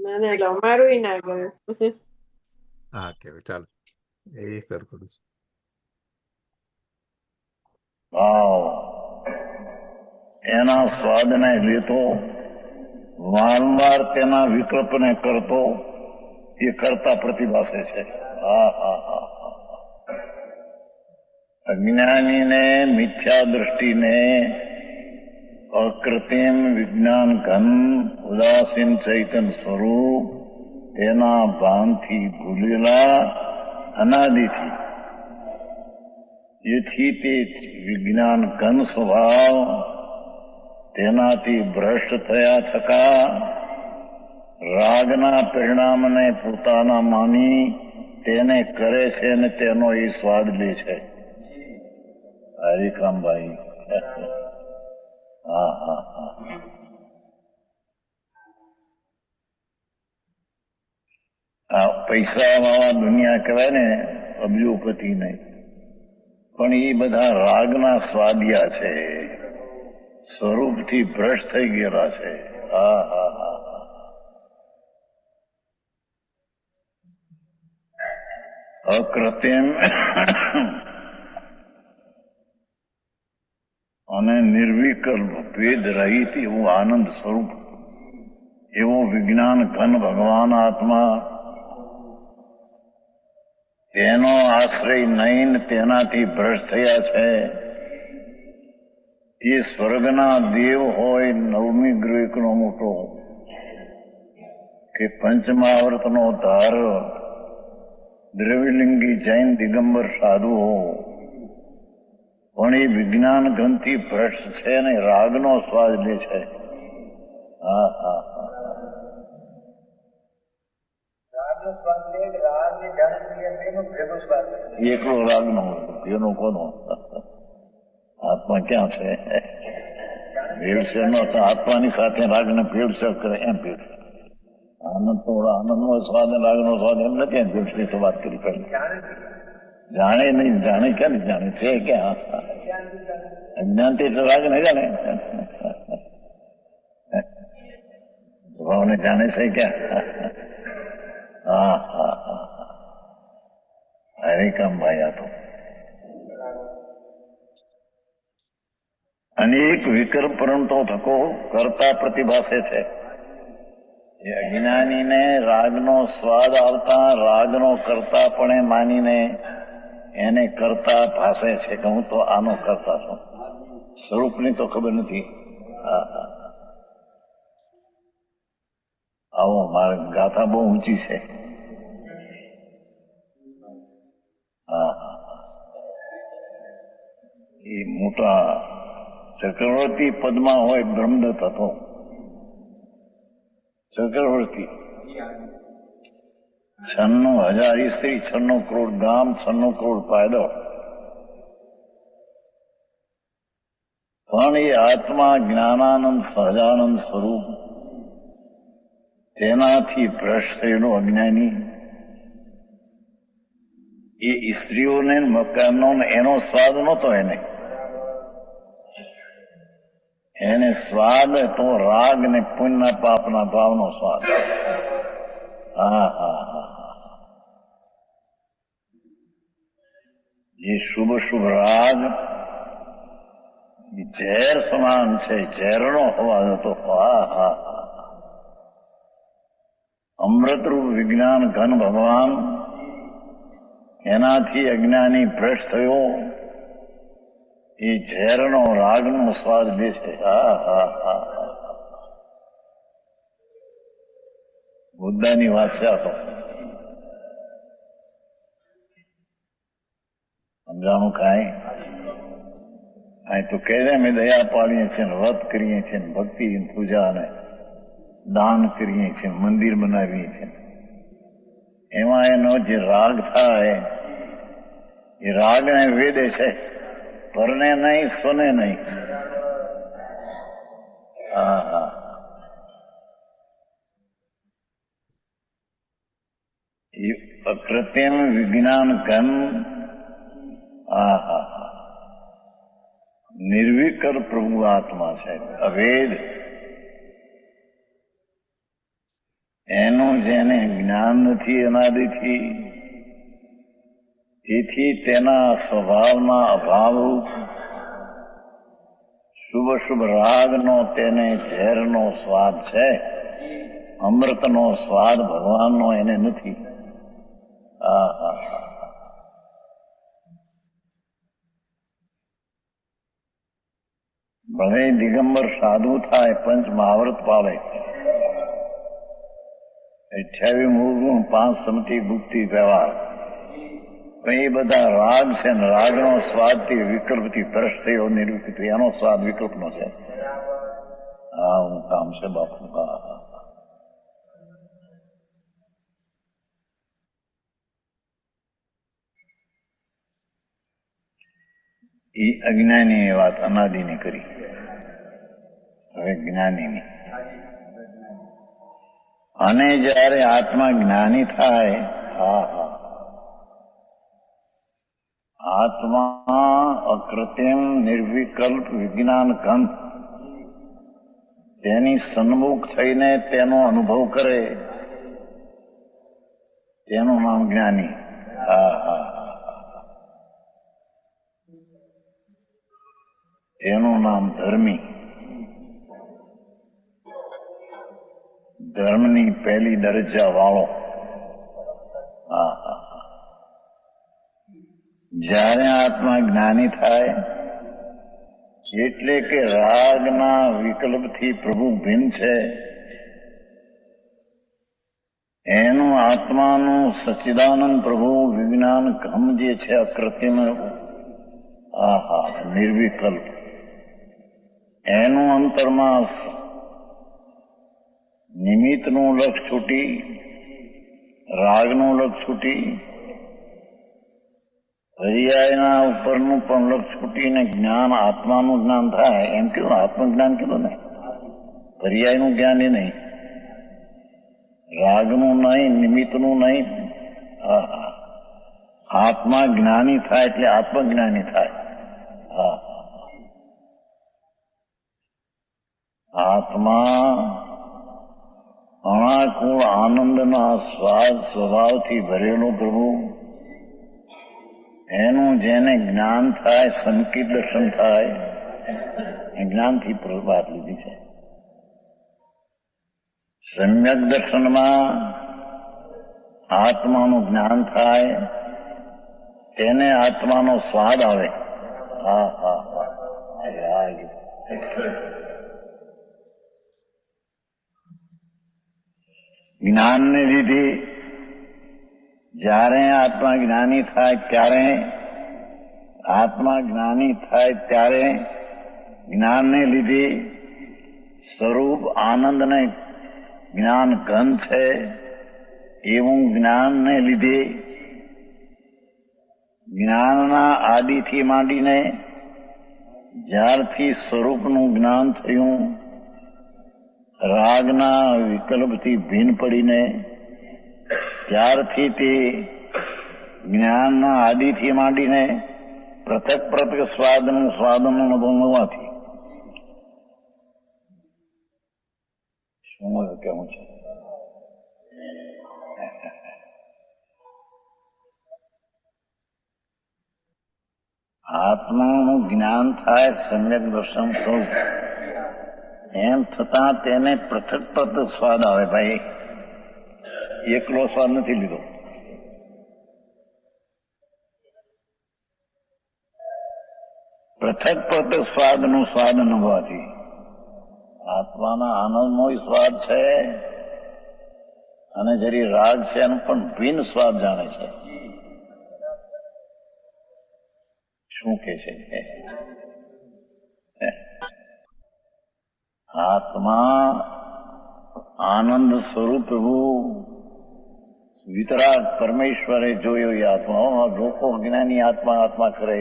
ના ના, એટલે અમારું ના ગયું. હા કેવું ચાલો એ સર કરું છું. ભાવ એના સ્વાદને લેતો, વારંવાર તેના વિકલ્પને કરતો, એ કરતા પ્રતિભાસે છે. હા હા હા. અજ્ઞાનીને મિથ્યા દૃષ્ટિને અકૃત્રિમ વિજ્ઞાન ઘન ઉદાસીન ચૈતન સ્વરૂપ તેના ભાનથી ભૂલેલા અનાદિથી, એથી તે વિજ્ઞાન ઘન સ્વભાવ તેનાથી ભ્રષ્ટ થયા છતાં રાગના પરિણામને પોતાના માની તેને કરે છે અને તેનો એ સ્વાદ લે છે. હરિકામભાઈ. હા હા હા. આ પૈસા વાળા દુનિયા કહેવાય ને, અબજોપતિ નહીં, પણ એ બધા રાગના સ્વાદિયા છે, સ્વરૂપથી ભ્રષ્ટ થઈ ગયેલા છે. હા હા હા. અકૃત્રિમ અને નિર્વિકલ્પ ભેદ રહિત એવું આનંદ સ્વરૂપ એવો વિજ્ઞાન ઘન ભગવાન આત્મા, તેનો આશ્રય નહીં તેનાથી ભ્રષ્ટ થયા છે. એ સ્વર્ગના દેવ હોય, નવમી ગ્રહનો મોટો કે પંચમાવર્તનો ધાર દ્રવિલિંગી જૈન દિગંબર સાધુ હો, પણ એ વિજ્ઞાન ઘનથી ભ્રષ્ટ છે ને રાગનો સ્વાદ લે છે. હા હા હા. એકલો રાગનો એનો કોનો આત્મા ક્યાં છે? ભેળસેળ નો આત્માની સાથે રાગને ભેળસેળ કરે એમ ભેળસેળ. આનંદ તો આનંદનો સ્વાદ રાગનો સ્વાદ એમ નથી. ભેળસેળની તો વાત કરી પહેલી. જાણે નહીં, જાણે ક્યાં નહીં જાણે છે ક્યાં? અજ્ઞાનથી એટલે રાગ નહીં જાણે, સ્વભાવને જાણે છે ક્યાં? હા હા હા. હરિકામભાઈ આ તો અનેક વિકલ્પ પરંતો થકો કરતા પ્રતિભાસે છે. એ અજ્ઞાનીને રાગનો સ્વાદ આવતા રાગનો કરતા પણ માનીને એને કરતા ભાસે છે કે હું તો આનો કરતા છું. સ્વરૂપની તો ખબર નથી. હા હા. આવો મારી ગાથા બહુ ઊંચી છે. હા હા. એ મોટા ચક્રવર્તી પદમાં હોય બ્રહ્મદત્ત હતો. ચક્રવર્તી 96,000 સ્ત્રી, 96 કરોડ ગામ, 96 કરોડ પાયદો, પણ એ આત્મા જ્ઞાનાનંદ સહજાનંદ સ્વરૂપ તેનાથી ભ્રષ્ટ થયેલો અજ્ઞાની એ સ્ત્રીઓને મકાનનો એનો સ્વાદ નહોતો. એને સ્વાદ તો રાગ ને પુણ્ય પાપના ભાવનો સ્વાદ. હા હા હા. જે શુભ શુભ રાગ ઝેર સમાન છે, ઝેરનો અવાજ હતો. હા હા હા. અમૃતરૂપ વિજ્ઞાન ઘન ભગવાન એનાથી અજ્ઞાની ભ્રષ્ટ થયો, એ ઝેરનો રાગનો સ્વાદ લે છે. હા હા હા. બુદ્ધાની વાત છે આ તો. સમજાણું કાંઈ? અહીં તો કહે અમે દયા પાડીએ છીએ, વ્રત કરીએ છીએ, ભક્તિ પૂજા અને દાન કરીએ છીએ, મંદિર બનાવીએ છીએ. એમાં એનો જે રાગ થાય એ રાગને વેદે છે, પરને નહીં, સોને નહીં. હા હા. એ અકૃત્રિમ વિજ્ઞાન ઘન. હા હા હા. નિર્વિકર પ્રભુ આત્મા છે, અભેદ. એનું જેને જ્ઞાન નથી અનાદિથી, તેથી તેના સ્વભાવના અભાવરૂપ શુભ શુભ રાગનો તેને ઝેરનો સ્વાદ છે, અમૃતનો સ્વાદ ભગવાનનો એને નથી. ભલે દિગંબર સાધુ થાય, પંચ મહાવ્રત પાળે, 28 મૂળગુણ, 5 સમતિ ભુક્તિ વ્યવહાર, પણ એ બધા રાગ છે ને રાગનો સ્વાદથી વિકલ્પથી ભ્રષ્ટ થયો, નિર્વિકલ્પ, એનો સ્વાદ વિકલ્પનો છે. હા, હું કામ છે બાપુ. એ અજ્ઞાની વાત અનાદિની કરી, હવે જ્ઞાનીની. અને જયારે આત્મા જ્ઞાની થાય, આત્મા અકૃત્રિમ નિર્વિકલ્પ વિજ્ઞાન ઘન તેની સન્મુખ થઈને તેનો અનુભવ કરે, તેનું નામ જ્ઞાની. તેનું નામ ધર્મી. ધર્મની પહેલી દરજ્જા વાળો. જ્યારે આત્મા જ્ઞાની થાય એટલે કે રાગના વિકલ્પથી પ્રભુ ભિન્ન છે, એનું આત્માનું સચ્ચિદાનંદ પ્રભુ વિજ્ઞાન ઘમ જે છે અકૃત્રિમ, નિર્વિકલ્પ, એનું અંતરમાં નિમિત્તનું લક્ષ છૂટી, રાગનું લક્ષ છૂટી, પર્યાયના ઉપરનું પણ લક્ષ છૂટીને જ્ઞાન આત્માનું જ્ઞાન થાય. એમ કીધું આત્મજ્ઞાન કીધું ને, પર્યાયનું જ્ઞાન એ નહીં, રાગનું નહીં, નિમિત્તનું નહીં. આત્મા જ્ઞાની થાય એટલે આત્મજ્ઞાની થાય. આત્મા અણાકુળ આનંદના સ્વાદ સ્વભાવથી ભરેલો પ્રભુ, એનું જેને જ્ઞાન થાય, સંકિત દર્શન થાય, એ જ્ઞાનથી વાત લીધી છે. સમ્યક દર્શનમાં આત્માનું જ્ઞાન થાય, તેને આત્માનો સ્વાદ આવે. જ્ઞાનને લીધે જ્યારે આત્મા જ્ઞાની થાય ત્યારે, આત્મા જ્ઞાની થાય ત્યારે જ્ઞાનને લીધે સ્વરૂપ આનંદને જ્ઞાન ઘન છે એવું જ્ઞાનને લીધે જ્ઞાનના આદિથી માંડીને જ્યારથી સ્વરૂપનું જ્ઞાન થયું, રાગના વિકલ્પથી ભિન્ન પડીને ત્યારથી તે જ્ઞાનના આદિથી માંડીને પૃથક પૃથક સ્વાદનો અનુભવ હોવાથી શું કેવું છે? આત્માનું જ્ઞાન થાય, સમ્યક દર્શન સ્વરૂપ, એમ થતા તેને પૃથક પૃથક સ્વાદ આવે. ભાઈ, એકલો સ્વાદ નથી લીધો. પૃથક પૃથક સ્વાદનું સ્વાદ અનુભવાથી આત્માના આનંદમય સ્વાદ છે, અને જરી રાગ છે એનું પણ ભિન્ન સ્વાદ જાણે છે. શું કે છે? આત્મા આનંદ સ્વરૂપ પ્રભુ વિતરાગ પરમેશ્વરે જોયો. એ આત્મા લોકો જ્ઞાની આત્મા આત્મા કરે,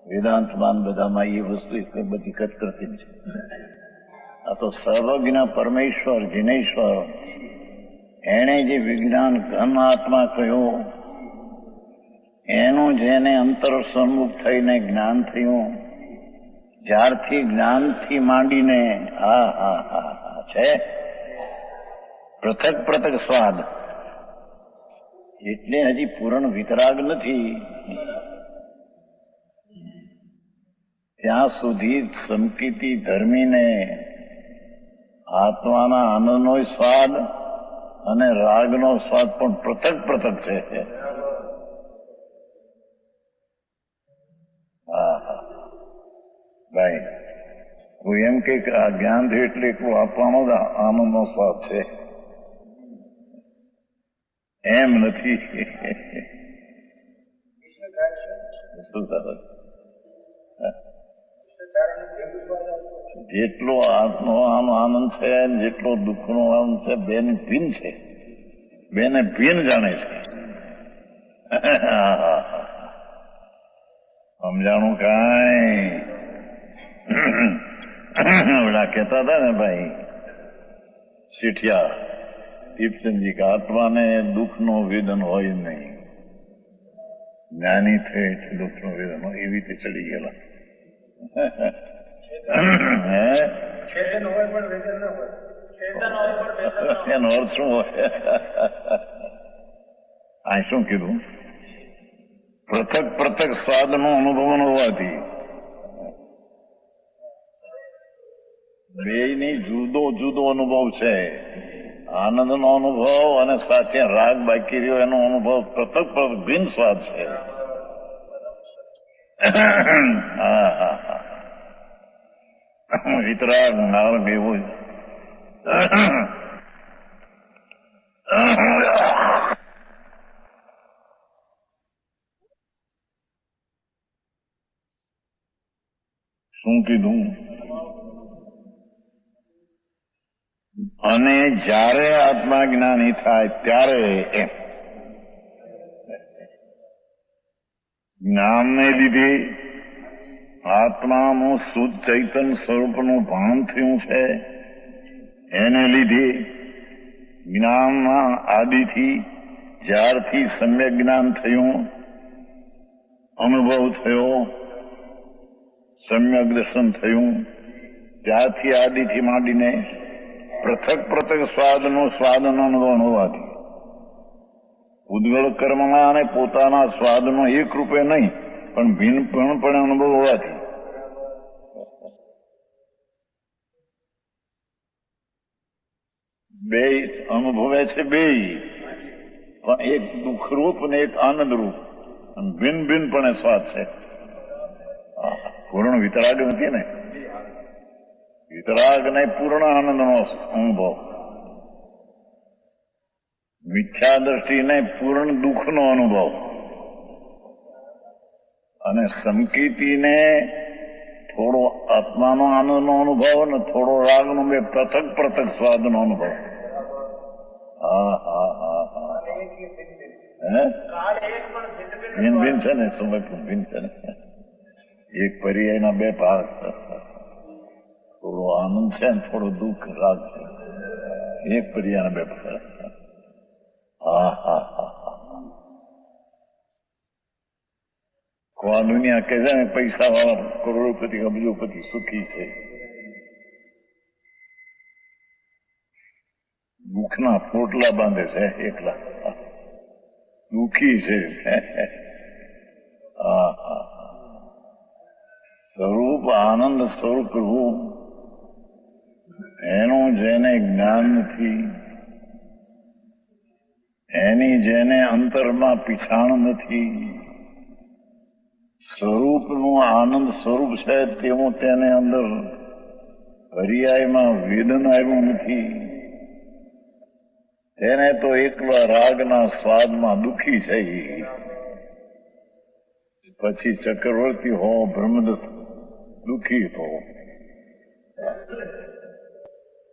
વેદાંતમાન બધામાં એ વસ્તુ બધી કટ કરતી છે. આ તો સર્વજ્ઞ પરમેશ્વર જીનેશ્વર, એણે જે વિજ્ઞાન ઘન આત્મા કહ્યો, એનું જેને અંતર સન્મુખ થઈને જ્ઞાન થયું, જ્યારથી જ્ઞાનથી માંડીને છે પૃથક પૃથક સ્વાદ એટલે હજી પૂર્ણ વિતરાગ નથી. ત્યાં સુધી સંકિતિ ધર્મીને આત્માના આનંદનો સ્વાદ અને રાગનો સ્વાદ પણ પૃથક પૃથક છે. ભાઈ કોઈ એમ કે આ જ્ઞાન છે એટલે એટલું આપવાનો જ આનંદનો સ્વાદ છે, એમ નથી. શું સરસ. જેટલો આત્મનો આનંદ છે જેટલો દુઃખનો આનંદ છે બેને ભિન્ન છે, બેને ભિન્ન જાણે છે. સમજાણું કાંઈ? ઓલા કહેતા હતા ને ભાઈ શેઠિયા દીપચંદજી કે આત્માને દુઃખનો વેદન હોય નહીં, જ્ઞાની થાય એટલે દુઃખનો વેદન હોય, એવી રીતે ચડી ગયેલા. એનો અર્થ શું હોય? આ શું કીધું? પૃથક પૃથક સ્વાદનો અનુભવ ન હોવાથી બેયની જુદો જુદો અનુભવ છે. આનંદનો અનુભવ અને સાથે રાગ બાકી રહ્યો એનો અનુભવ પૃથક પૃથક ભિન્ન સ્વાદ છે. વિતરાગ નારગ એવું શું કીધું? અને જ્યારે આત્મા જ્ઞાની થાય ત્યારે જ્ઞાનને લીધે આત્માનું શુદ્ધ ચૈતન્ય સ્વરૂપનું ભાન થયું છે. એને લીધે જ્ઞાનના આદિથી જ્યારથી સમ્યક જ્ઞાન થયું, અનુભવ થયો, સમ્યક દર્શન થયું, ત્યારથી આદિથી માંડીને પૃથક પૃથક સ્વાદનો અનુભવ હોવાથી ઉદ્ગળ કર્મના અને પોતાના સ્વાદનો એક રૂપે નહીં પણ ભિન્નપણે અનુભવ હોવાથી બે અનુભવે છે. બે પણ એક દુઃખરૂપ અને એક આનંદરૂપ અને ભિન્ન ભિન્નપણે સ્વાદ છે. પૂર્ણ વિતરાગ નથી ને, વિતરાગ ને પૂર્ણ આનંદનો અનુભવ, મિથ્યા દ્રષ્ટિને પૂર્ણ દુઃખનો અનુભવ અને સંકિતિને થોડો આત્માનો આનંદનો અનુભવ અને થોડો રાગનો, બે પૃથક પૃથક સ્વાદનો અનુભવ. હા હા હા હા ભિન્ન ભિન્ન છે ને, સમય ભિન્ન છે ને. એક પર્યાયના બે ભાગ, થોડો આનંદ છે ને થોડો દુઃખ રાગ છે. એક પર્યાયના બે ભાગ. હા હા હા હા. આ દુનિયા કે છે ને પૈસા વાળા કરોડોપતિ અબજોપતિ સુખી છે, દુઃખના પોટલા બાંધે છે એકલા, દુઃખી છે. હા હા. સ્વરૂપ આનંદ સ્વરૂપ રૂપ એનું જેને જ્ઞાન નથી, એની જેને અંતરમાં પીછાણ નથી, સ્વરૂપનું આનંદ સ્વરૂપ છે તેવું તેને અંદર પર્યાયમાં વેદન આવ્યું નથી, તેને તો એકલા રાગના સ્વાદમાં દુઃખી છે. પછી ચક્રવર્તી હો, બ્રહ્મદત્ત દુઃખી હો,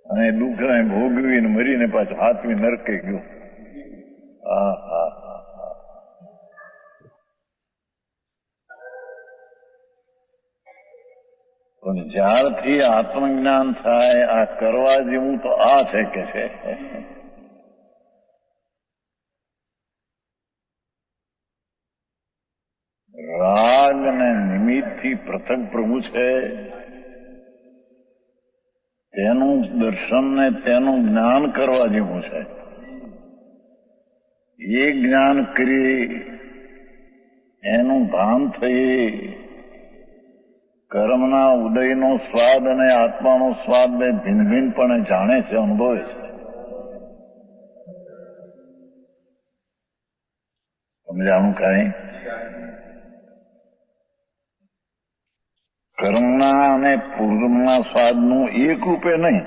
અને દુઃખને ભોગવીને મરીને પાછું હાથવી નરકે ગયો. હા હા હા. પણ જ્યારથી આત્મજ્ઞાન થાય આ કરવા જેવું તો આ છે કે છે. રાગ ને નિમિત્તથી પૃથક પ્રભુ છે, તેનું દર્શન ને તેનું જ્ઞાન કરવા જેવું છે. એ જ્ઞાન કરી એનું ભાન થઈ કર્મના ઉદયનો સ્વાદ અને આત્માનો સ્વાદ બે ભિન્ન ભિન્નપણે જાણે છે, અનુભવે છે. સમજાણું કાંઈ? કર્મના અને પૂર્વના સ્વાદનું એક રૂપે નહીં,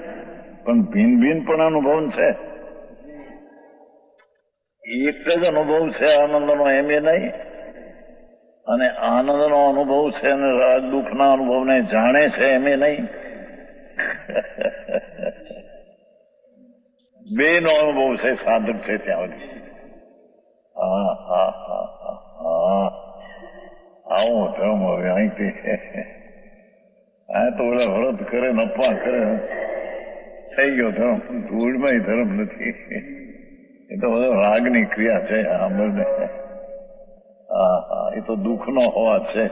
પણ ભિન્ન ભિન્ન પણ અનુભવ છે. એક જ અનુભવ છે આનંદનો, એમ એ નહીં. અને આનંદનો અનુભવ છે અને રાગ દુઃખના અનુભવને જાણે છે, એમ એ નહીં. બે નો અનુભવ છે, સાધક છે ત્યાં સુધી. હા હા હા હા હા, આવો ધર્મ હવે અહીંથી. આ તો ઓલા વ્રત કરે નપ્પા કરે, થઈ ગયો ધર્મ. ધૂળમાં ધર્મ નથી, એ તો બધો રાગની ક્રિયા છે. સાંભળને, હા હા, એ તો દુઃખનો હોવા છે.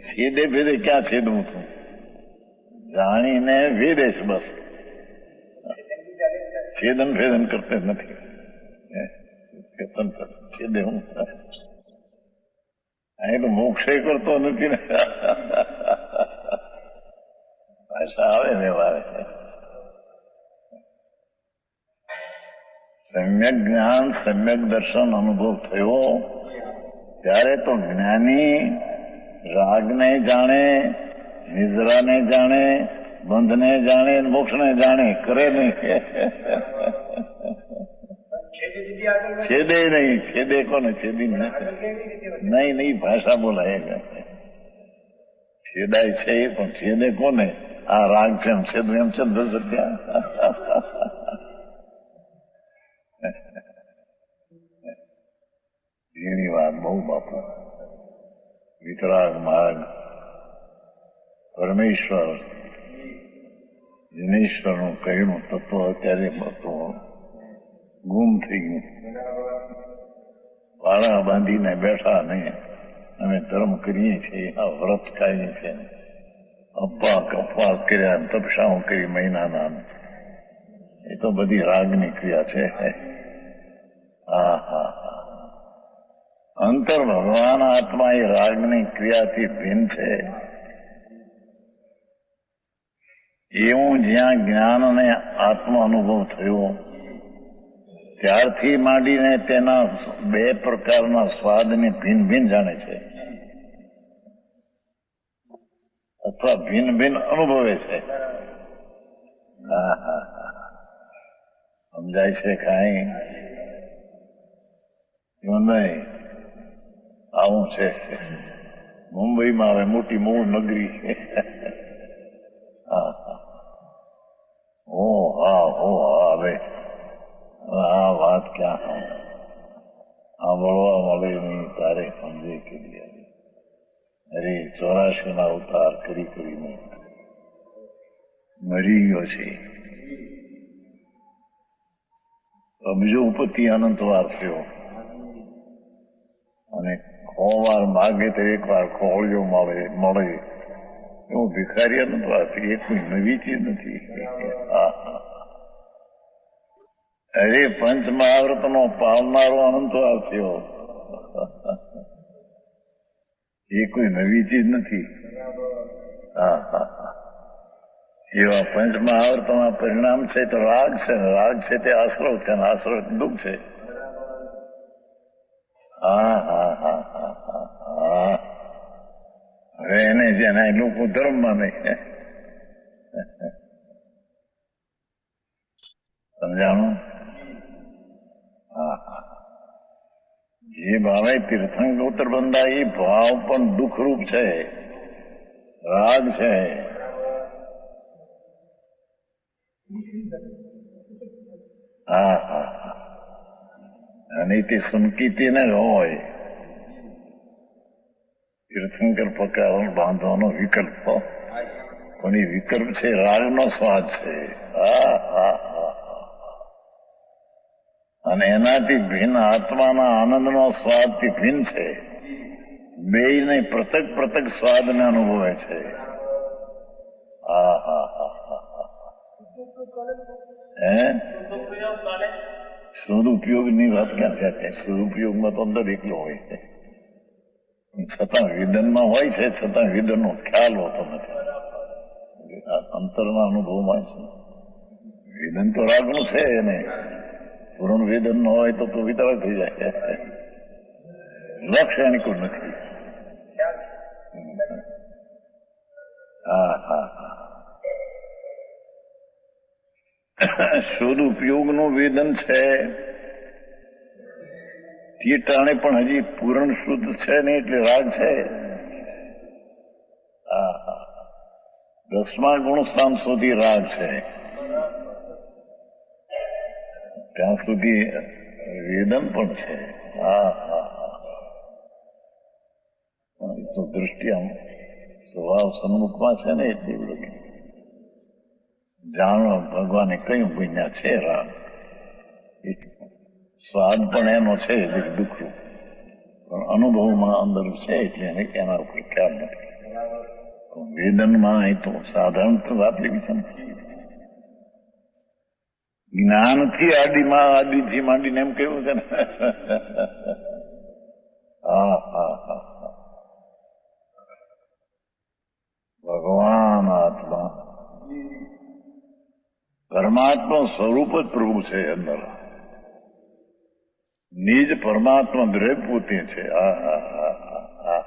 છેદે ભેદે ક્યાં છેદવું છું? જાણીને વેદે છે બસ. છેદન ભેદન કરતે નથી. છેદે હું અહીં તો મોક્ષે કરતો નથી ને. ભાષા આવે ને વારે. સમ્યક જ્ઞાન, સમ્યક દર્શન અનુભવ થયો ત્યારે તો જ્ઞાની રાગને જાણે, નિદ્રાને જાણે, બંધને જાણે, મોક્ષને જાણે, કરે નહીં. છેદે નહીં. છેદે કોને? છેદી નહીં. નહીં ભાષા બોલાય. છેદાય છે પણ છેદે કોને? આ રાગ છે એમ છેદ એમ છે. ઝીણી વાત બહુ બાપુ. વિતરાગ માર્ગ પરમેશ્વર જનેશ્વરનું કહેલું તત્વ અત્યારે બધું ગુમ થઈ ગયું. વાળા બાંધીને બેઠા નહીં. અમે ધર્મ કરીએ છીએ, આ વ્રત ખાઈએ છીએ, અપવાસ કર્યા, તપસ્યાઓ કરી મહિનાના. એ તો બધી રાગની ક્રિયા છે. હા હા હા, અંતર ભગવાન આત્મા એ રાગની ક્રિયાથી ભિન્ન છે. એવું જ્યાં જ્ઞાન અને આત્મ અનુભવ થયો ત્યારથી માંડીને તેના બે પ્રકારના સ્વાદને ભિન્ન ભિન્ન જાણે છે, અથવા ભિન્ન ભિન્ન અનુભવે છે. હા હા હા, સમજાય છે કાંઈ? જીવનભાઈ આવું છે. મુંબઈમાં હવે મોટી મૂળ નગરી. હા હા, ઓ હા હો હા. હવે આ વાત ક્યાં સાંભળવા મળે નહીં તારે સમજે કે અરે 84 ના અવતાર કરી કરીને મરી ગયો છે. બીજો ઉપતિ અનંતવાર થયો અને 100 વાર માગે તો એક વાર ખોળ્યો મળે એવું ભિખારી અનંતવાર થી. એ કોઈ નવી ચીજ નથી. અરે પંચ મહાવ્રતનો પાવનારો અનંતવાર થયો. એ કોઈ નવી ચીજ નથી. હા હા હા, એવા પંચ મહાવ્રતના પરિણામ છે તો રાગ છે ને રાગ છે તે આશ્રવ છે ને આશ્રવ દુઃખ છે. હા હા હા હા હા હા, હવે એને જેને લોકો ધર્મમાં નહીં. સમજાણું? હા હા, જે ભાવે તીર્થંકર બંધા એ ભાવ પણ દુઃખરૂપ છે, રાગ છે. હા હા હા, અને તે સંકિતિને હોય તીર્થંકર પકાવવાનો બાંધવાનો વિકલ્પ, પણ એ વિકલ્પ છે રાગનો સ્વાદ છે. હા હા હા, અને એનાથી ભિન્ન આત્માના આનંદનો સ્વાદથી ભિન્ન છે. બેયને પૃથક પૃથક સ્વાદને અનુભવે છે. હા હા હા હા. હે સદુપયોગની વાત ક્યાં થાય? સદુપયોગમાં તો અંદર એકલો હોય છે, છતાં વિદનમાં હોય છે, છતાં વિદનનો ખ્યાલ હોતો નથી. આ અંતરના અનુભવમાં છે. વેદન તો રાગનું છે ને પૂર્ણ વેદન ન હોય તો વિતરાગ થઈ જાય. લક્ષ્ય એની કોઈ નથી. હા હા હા. શુદ્ધ ઉપયોગનું વેદન છે તે ટાણે પણ હજી પૂર્ણ શુદ્ધ છે ને એટલે રાગ છે. હા હા. 10મા ગુણ સ્થાન સુધી રાગ છે, ત્યાં સુધી વેદન પણ છે. હા હા હા. એ તો દૃષ્ટિ આમ સ્વભાવ સન્મુખમાં છે ને એટલી બધી જાણો ભગવાને કયું બન્યા છે રાગ. સ્વાદ પણ એનો છે દુઃખનું, પણ અનુભવમાં અંદર છે એટલે એને એના ઉપર ખ્યાલ નથી. વેદનમાં એ તો સાધારણ તો વાત એવી છે ને, જ્ઞાનથી આદિમાં આદિથી માંડીને એમ કેવું છે ને. હા હા હા. ભગવાન આત્મા પરમાત્મા સ્વરૂપ જ પ્રભુ છે અંદર. નિજ પરમાત્મા દ્રવ્ય પોતે છે. હા હા હા હા.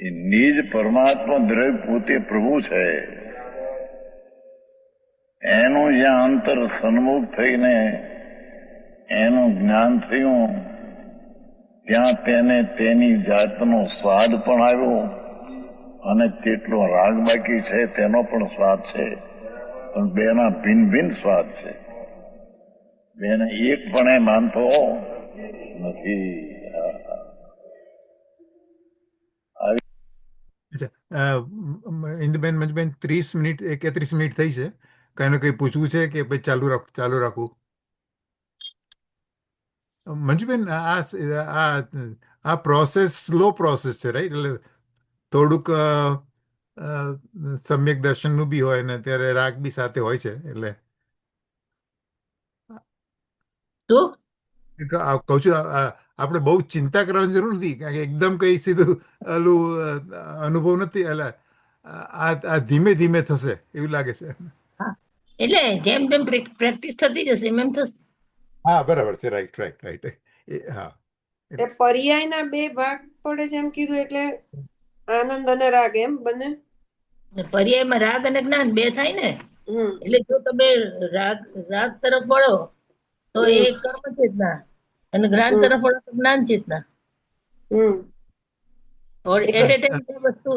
એ નિજ પરમાત્મા દ્રવ્ય પોતે પ્રભુ છે. એનું જ્યાં અંતર સન્મુખ થઈને એનું જ્ઞાન થયું ત્યાં તેને તેની જાતનો સ્વાદ પણ આવ્યો અને તેટલો રાગ બાકી છે તેનો પણ સ્વાદ છે, પણ બેના ભિન્ન ભિન્ન સ્વાદ છે. બેને એક પણ એ માનતો નથી. ઇન્દુબેન, મંજુબેન, 30 મિનિટ 31 મિનિટ થઈ છે. કઈ કઈ પૂછવું છે કે પછી ચાલુ રાખવું? મંજુબેન, આ પ્રોસેસ સ્લો પ્રોસેસ છે, રાઈટ? એટલે થોડુંક સમ્યક દર્શનનું બી હોય ને ત્યારે રાગ બી સાથે હોય છે. એટલે કહું છું, આપણે બહુ ચિંતા કરવાની જરૂર નથી, કારણ કે એકદમ કઈ સીધું ઓલું અનુભવ નથી. એટલે આ ધીમે ધીમે થશે એવું લાગે છે. એટલે જેમ જેમ પ્રેક્ટિસ થતી જશે એમ એમ થશે. હા, બરાબર છે. Right right right. હા, તે પર્યાયના બે ભાગ પડે છે એમ કીધું, એટલે આનંદ અને રાગ એમ બંને. પર્યાયમાં રાગ અને જ્ઞાન બે થાય ને. એટલે જો તમે રાગ તરફ વળો તો એ કર્મ ચેતના, અને જ્ઞાન તરફ વળો તો જ્ઞાન ચેતના. એટ એ ટાઈમ વસ્તુ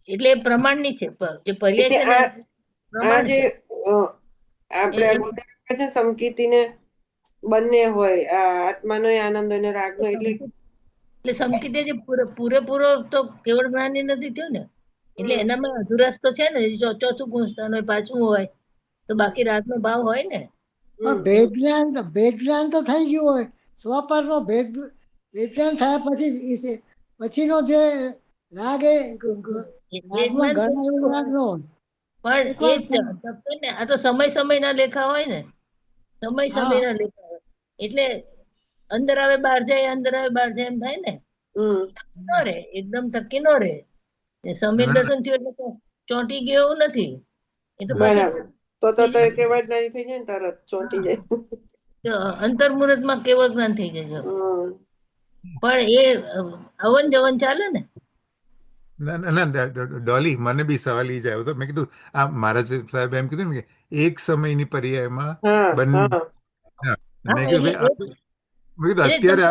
એટલે પ્રમાણની છે. જે પર્યાય છે ને પ્રમાણ છે. આપણે સમકીતીને બંને હોય, આ આત્માનો આનંદ અને રાગનો. એટલે સમકીતે જે પૂરેપૂરો તો કેવળ જ્ઞાની નથી થયો ને, એટલે એનામાં અધુરાશ તો છે ને. ચોથું ગુણસ્થાન હોય, 5મું હોય, તો બાકી રાગનો ભાવ હોય ને. ભેદ જ્ઞાન તો થઈ ગયું હોય. સ્વપરનો ભેદ જ્ઞાન થયા પછીનો જે રાગ એ રાગમાં ઘણા એવું રાગ ન હોય. પણ એ આ તો સમયના લેખા હોય ને, સમયના લેખા હોય. એટલે અંદર આવે બહાર જાય, અંદર આવે બહાર જાય એમ થાય ને. ન રે એકદમ થકી ન રે. સમ્યક દર્શન થયું એટલે ચોંટી ગયો એવું નથી. એ તો બરાબર. તો કેવળ જ્ઞાની થઈ જાય ને, તરત ચોંટી જાય. અંતર્મુહૂર્તમાં કેવળ જ્ઞાન થઈ જાય. પણ એ અવન જવન ચાલે ને. ના, ડોલી, મને બી સવાલ એ જ આવ્યો હતો. મેં કીધું, આ મહારાજ સાહેબ એમ કીધું ને કે એક સમયની પર્યાયમાં બંને. મેં કીધું અત્યારે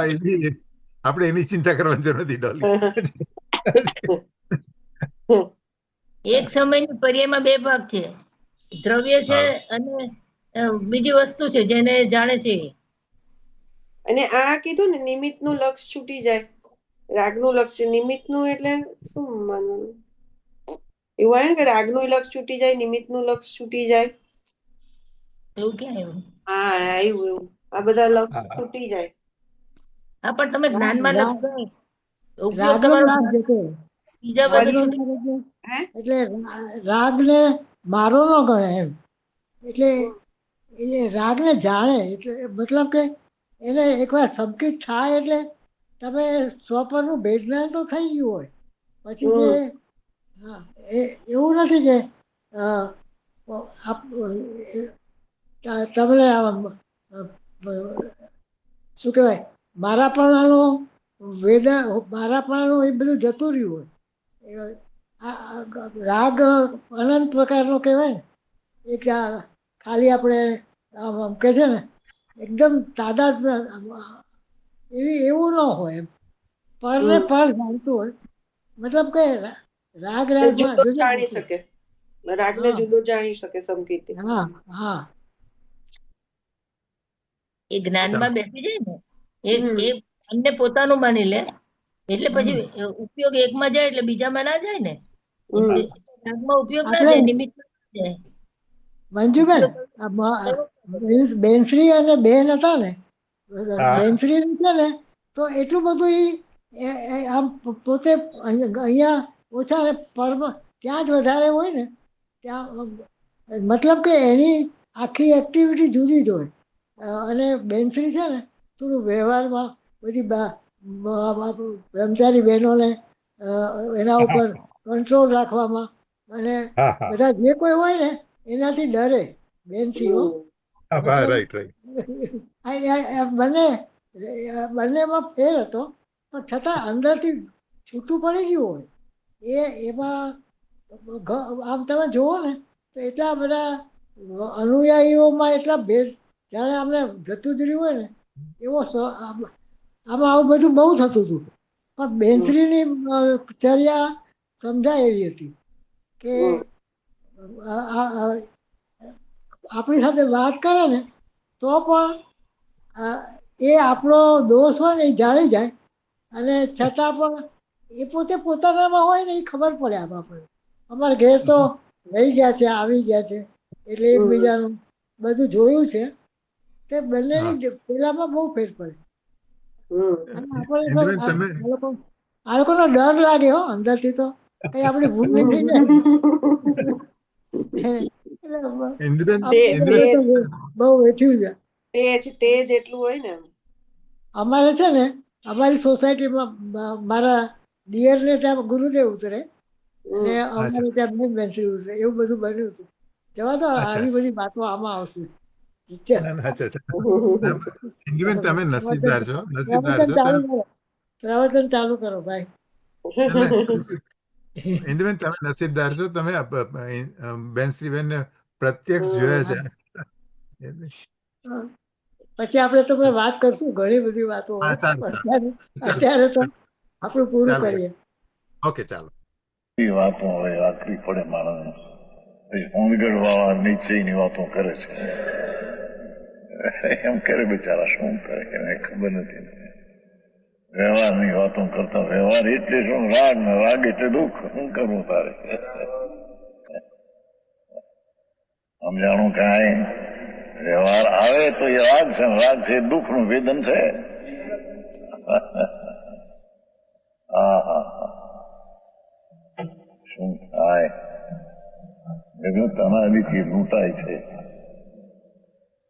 આપણે એની ચિંતા કરવાની જરૂર નથી, ડોલી. એક સમયની પર્યાયમાં બે ભાગ છે, દ્રવ્ય છે અને બીજી વસ્તુ છે જેને જાણે છે. અને આ કીધું ને, નિમિત્તનું લક્ષ છૂટી જાય. રાગનું લક્ષ, નિમિત્તનું એટલે શું માનવાનું? એવું હોય ને કે રાગનું લક્ષ છૂટી જાય, નિમિત્તનું લક્ષ છૂટી જાય. એવું ક્યાં આવ્યું? હા, આવ્યું એવું. આ બધા લક્ષ છૂટી જાય. હા, પણ તમે જ્ઞાનમાં રાગ લક્ષ ઉપયોગ રાગનો તમારો નાશ જતો બીજા રાગનો બધું નાશ એટલે હે એટલે રાગને મારો ન ગણે એમ. એટલે એ રાગને જાણે એટલે મતલબ કે એને એકવાર સંકિત થાય એટલે તમે સ્વપરનું ભેદજ્ઞાન તો થઈ ગયું હોય પછી જે હા એવું નથી કે તમને શું કહેવાય મારાપણાનું મારાપણાનું એ બધું જતું રહ્યું હોય. રાગ અનંત પ્રકારનો કહેવાય ને એ ખાલી આપણે કે છે ને એકદમ તાદાદ એવું ન હોય એમ પરને પર જાણતું હોય મતલબ કે રાગ રાગમાં જુદો જાણી શકે, રાગને હા જુદો જાણી શકે સંકેત. હા હા એ જ્ઞાનમાં બેસી જાય ને એ અમને પોતાનું માની લે એટલે પછી ઉપયોગ એકમાં જાય એટલે બીજામાં ના જાય ને. રાગમાં ઉપયોગ ના જાય, આપણે નિમિત્ત જાય. મંજુબેન બેનશ્રી અને બેન હતા ને બેનશ્રી છે ને તો એટલું બધું આમ પોતે અહીંયા ઓછા પરમ ત્યાં જ વધારે હોય ને ત્યાં મતલબ કે એની આખી એક્ટિવિટી જુદી જ હોય અને બેનશ્રી છે ને થોડું વ્યવહારમાં બધી બ્રહ્મચારી બહેનોને એના ઉપર કંટ્રોલ રાખવામાં અને બધા જે કોઈ હોય ને એનાથી ડરે બેનથી હો મતલબ બંનેમાં ફેર હતો પણ છતાં અંદરથી છૂટું પડી ગયું હોય એમાં આમ તમે જુઓ ને તો એટલા બધા અનુયાયીઓમાં એટલા ભેદ જાણે અમને જતું જ રહ્યું હોય ને એવો આમાં આવું બધું બહુ થતું હતું પણ બેનશ્રીની ચર્યા સમજાય એવી હતી કે આપણી સાથે વાત કરે ને તો પણ એ આપણો દોષ હોય ને એ જાણી જાય અને છતાં પણ એ પોતે પોતાનામાં હોય ને એ ખબર પડે આપણને. અમારા ઘેર તો રહી ગયા છે આવી ગયા છે એટલે એકબીજાનું બધું જોયું છે તે બંનેની પેલામાં બહુ ફેર પડે. આ લોકોનો ડર લાગે હો અંદરથી તો કઈ આપણી ભૂલ નહીં થઈ જાય. બહુ વેઠ્યું છે. તેજ એટલું હોય ને. અમારે છે ને અમારી સોસાયટીમાં મારા દિયરને ત્યાં ગુરુદેવ ઉતરે અને અમારે ત્યાં બેન બેનશ્રી ઉતરે એવું બધું બન્યું હતું. જવા દો આવી બધી વાતો આમાં આવશે. તમે નસીબદાર છો, પ્રવચન ચાલુ કરો ભાઈ. ઇન્દુબેન તમે નસીબદાર છો, તમે બેનશ્રીબેન ને પ્રત્યક્ષ જોયા છે. પછી આપણે તમને વાત કરશું ઘણી બધી વાતો હોય અત્યારે તો આપણું પૂરું કરીએ. ઓકે ચાલો. વાતો હવે આખરી પડે માણસ હોંગડ વાળા નીચેની વાતો કરે છે એમ કરે બિચારા શું કરે એને ખબર નથી. વ્યવહારની વાતો કરતા વ્યવહાર એટલે શું રાગ ને રાગ એટલે દુઃખ શું કરવું તારે સમજાણું કાંઈ વ્યવહાર આવે તો એ રાગ છે, રાગ છે દુઃખ નું વેદન છે. હા હા શું થાય બધું તમારીથી લૂંટાય છે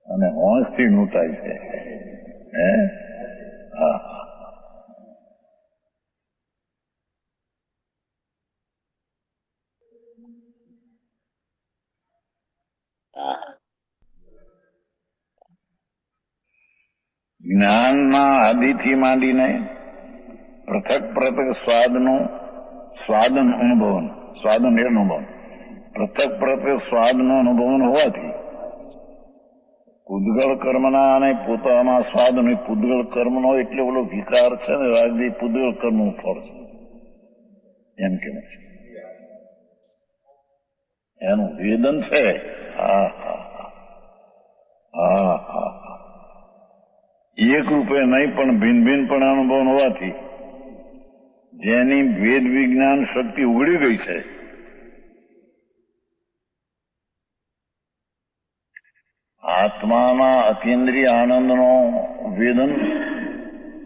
અને હોંશથી લૂંટાય છે. હે હા જ્ઞાનના આદિથી માંડીને પૃથક પૃથક સ્વાદન અનુભવન સ્વાદન એ અનુભવન પૃથક પૃથક સ્વાદનો અનુભવન હોવાથી પૂદગળ કર્મના અને પોતાના સ્વાદ અને પૂદગળ કર્મનો એટલે ઓલો વિકાર છે ને રાજ્ય પૂદગળ કર્મનું ફળ છે એમ કેવું છે એનું વેદન છે. હા હા હા હા એક રૂપે નહીં પણ ભિન્ન ભિન્ન પણ અનુભવ હોવાથી જેની વેદ વિજ્ઞાન શક્તિ ઉઘડી ગઈ છે આત્માના અતિન્દ્રિય આનંદનો વેદન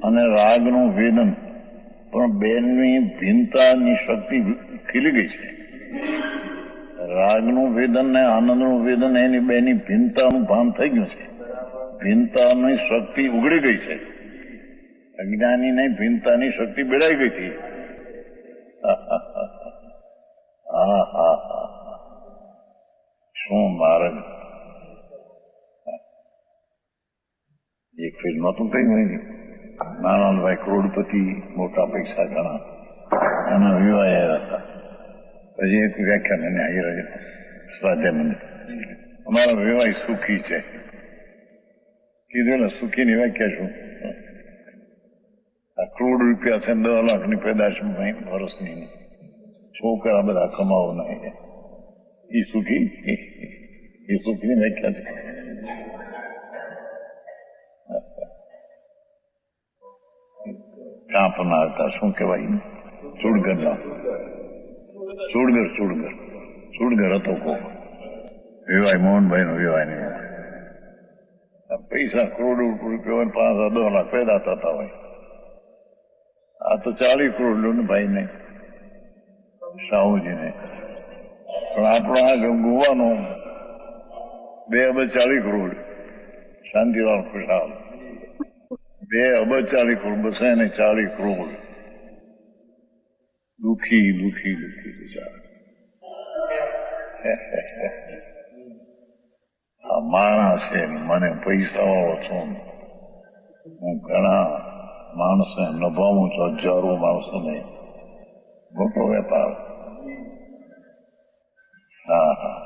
અને રાગનું વેદન, પણ બેની ભિન્નતાની શક્તિ ખીલી ગઈ છે. રાગનું વેદન ને આનંદનું વેદન એની બેની ભિન્નતાનું ભાન થઈ ગયું છે. ભિન્નતાની શક્તિ ઉગડી ગઈ છે. અજ્ઞાની ને ભિન્નતાની શક્તિ બેડાઈ ગઈ હતી. હા હા હા, શું મારે એક ફિલ્મ હતું કઈ નહીં, નારાયણભાઈ કરોડપતિ, મોટા પૈસા ઘણા, એના વિવાહ આવ્યા હતા. પછી એક વ્યાખ્યાન એને આવી રહ્યું સ્વાધ્યાય મંદિર, અમારા વિવાહ સુખી છે. કીધું ને સુખીની વ્યાખ્યા શું? આ કરોડ રૂપિયા છે, 10 લાખની પેદાશ વર્ષની, છોકરા બધા કમાવો નહીં, એ સુખી? એ સુખીની વ્યાખ્યા છે. કાંપના હતા, શું કહેવાય, ચુડગરના, ચુડગર હતો કોક વિવાય, મોહનભાઈ નો વિવાય નહીં. પૈસા કરોડ રૂપિયા 5-10 લાખ પેદા થતા હોય. આ તો 40 કરોડ લો ને ભાઈ ને, શાહુજીને. પણ આપણો આ ગોવાનો 2 અબજ 40 કરોડ, શાંતિલાલ ખુશાલ 2 અબજ 40 કરોડ, બસ એને 40 કરોડ. દુખી બિચારા. આ માણસ છે, મને પૈસા વાળો છું, હું ઘણા માણસો નભાવું છું, હજારો માણસોને, મોટો વેપાર. હા હા,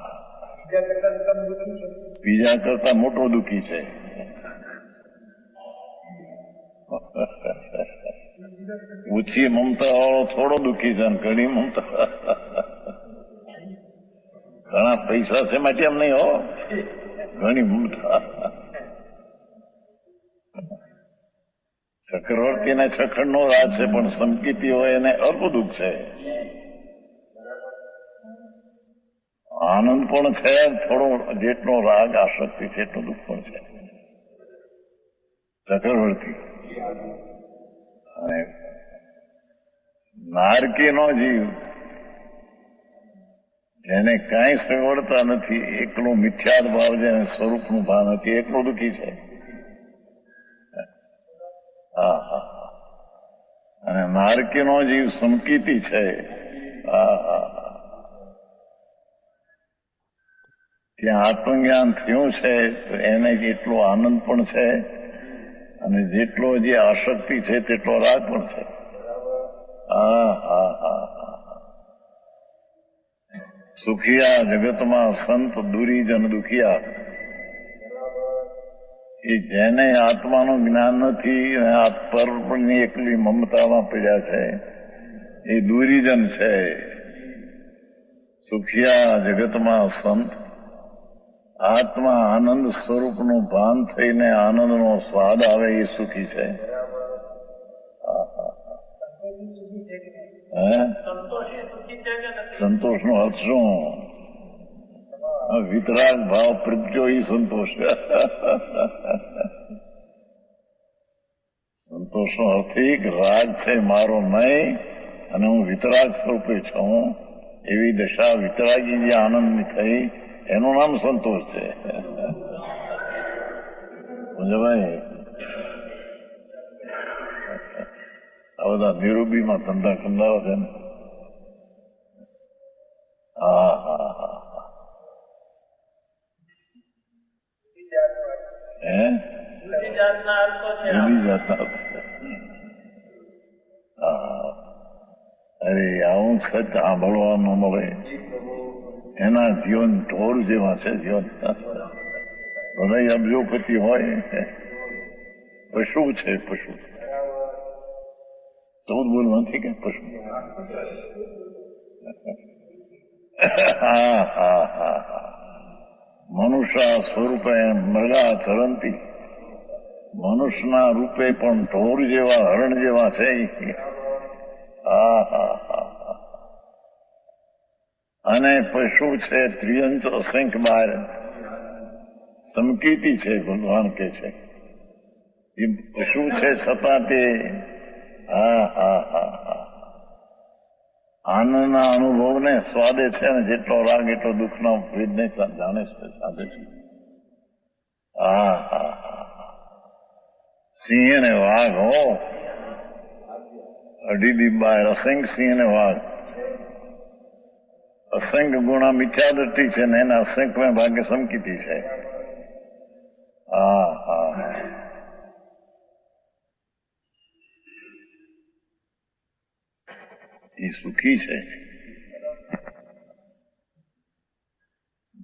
બીજા કરતા મોટો દુઃખી છે. ઓછી મમતા વાળો થોડો દુઃખી છે, ઘણી મમતા. ઘણા પૈસા છે માટે એમ નહીં હો, ઘણી મમતા. ચક્રવર્તી ને છખડ નો રાજ છે, પણ સંકિતિ હોય એને અલ્પ દુઃખ છે. આનંદ પણ છે થોડો, જેટલો રાગ આસક્તિ છે એટલું દુઃખ પણ છે. ચક્રવર્તી અને નારકી નો જીવ, જેને કાંઈ સગવડતા નથી, એકલો મિથ્યાદ ભાવ, જેને સ્વરૂપનું ભાન નથી, એટલો દુઃખી છે. હા હા, અને નારકી નો જીવ સંકિતી છે. હા હા, ત્યાં આત્મજ્ઞાન થયું છે તો એને જેટલો આનંદ પણ છે, અને જેટલો જે આસક્તિ છે તેટલો રાગ પણ છે. હા હા હા હા, સુખિયા જગતમાં સંત દુરીજન દુખિયા. એ જેને આત્માનું જ્ઞાન નથી અને આત્મની એકલી મમતામાં પડ્યા છે, એ દુરીજન છે. સુખિયા જગતમાં સંત આત્મા આનંદ સ્વરૂપનું ભાન થઈને આનંદનો સ્વાદ આવે એ સુખી છે. સંતોષનો અર્થ શું? વિતરાગ ભાવ પ્રગટ્યો એ સંતોષ. સંતોષનો અર્થ રાગ છે મારો નહીં, અને હું વિતરાગ સ્વરૂપે છું. એવી દશા વિતરાગી જે આનંદની થઈ એનું નામ સંતોષ છે. ભાઈ આ બધા નિરૂબીમાં ધંધા કંદાવા છે ને. હા હા હા, જુદી જાતના. અરે આવું સચ સાંભળવાનું મળે, એના જીવન ઢોર જેવા છે. જીવન બધા અબજોપતિ હોય, પશુ છે. પશુ 14 બોલ નથી કે પશુ. હા હા હા હા, મનુષ્ય સ્વરૂપે મૃગા ચરંતી. મનુષ્યના રૂપે પણ ઢોર જેવા, હરણ જેવા છે. હા હા હા, અને પશુ છે ત્રિયંચ અસંખ્ય બાર. સમકીતી છે ભગવાન કે છે. એ શું છે છતાં તે હા હા હા હા આનંદના અનુભવને સ્વાદે છે ને જેટલો રાગ એટલો દુઃખનો ભેદને જાણે છે, સાધે છે. હા હા હા સિંહ ને વાઘ હો, અઢી ડિબ્બા અસંખ્ય સિંહ ને વાઘ, અસંખ્ય ગુણા મિથ્યા દ્રષ્ટિ છે ને એને અસંખ્ય ભાગ્ય સમકીતી છે. હા હા હા એ સુખી છે.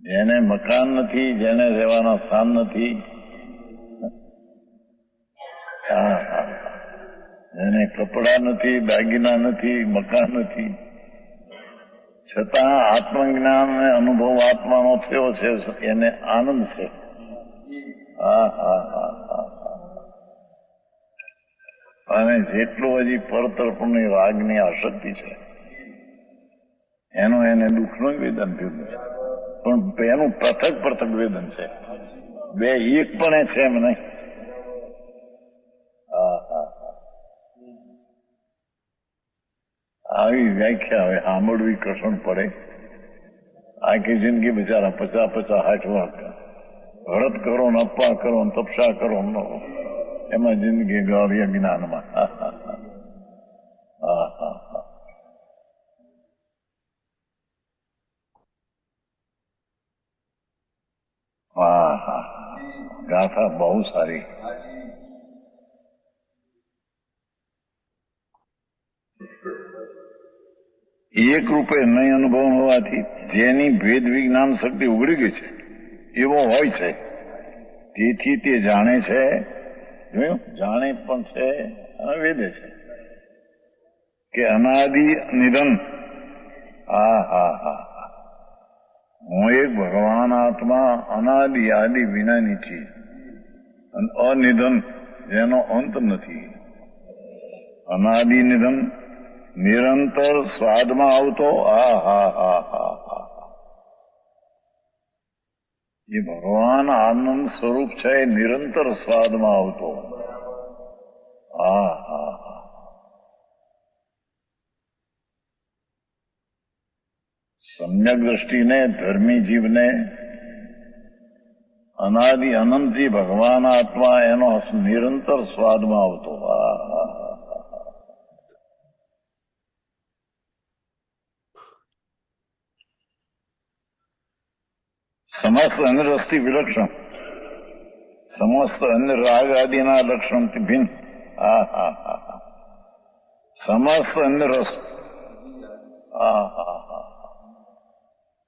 જેને મકાન નથી, જેને રહેવાના સ્થાન નથી, જેને કપડા નથી, દાગીના નથી, મકાન નથી, છતાં આત્મજ્ઞાન અને અનુભવ આત્માનો થયો છે, એને આનંદ છે. હા હા હા હા અને જેટલું હજી પરતરફની રાગની આસક્તિ છે એનું એને દુઃખનું વેદન થયું છે, પણ એનું પૃથક પૃથક વેદન છે, બે એક પણ છે એમ નહીં. આવી વ્યાખ્યા હવે સાંભળવી કઠણ પડે. આખી જિંદગી બિચારા 50-50, 60 વર્ષ હળદ કરો ને અપ્પા કરો ને તપસા કરો ન એમાં જિંદગી ગાળી જ્ઞાનમાં. હા હા હા હા હા ગાથા બહુ સારી. એક રૂપે નહીં અનુભવ હોવાથી જેની ભેદ વિજ્ઞાન શક્તિ ઉઘડી ગઈ છે એવો હોય છે, તેથી તે જાણે છે, જાણે પણ છે અને વેદે છે કે અનાદિ નિધન. હા હા હા હું એક ભગવાન આત્મા અનાદિ આદિ વિનાની ચીજ, અનિધન જેનો અંત નથી, અનાદિ નિધન નિરંતર સ્વાદમાં આવતો. આ હા હા હા હા એ ભગવાન આનંદ સ્વરૂપ છે, નિરંતર સ્વાદમાં આવતો. હા હા હા સમ્યક દ્રષ્ટિને ધર્મી જીવને અનાદિ અનંતજી ભગવાન આત્મા એનો નિરંતર સ્વાદમાં આવતો. હા હા સમસ્ત અન્ય રસથી વિલક્ષણ, સમસ્ત અન્ય રાગ આદિના લક્ષણથી ભિન્ન. હા હા હા સમસ્ત અન્ય રસ. હા હા હા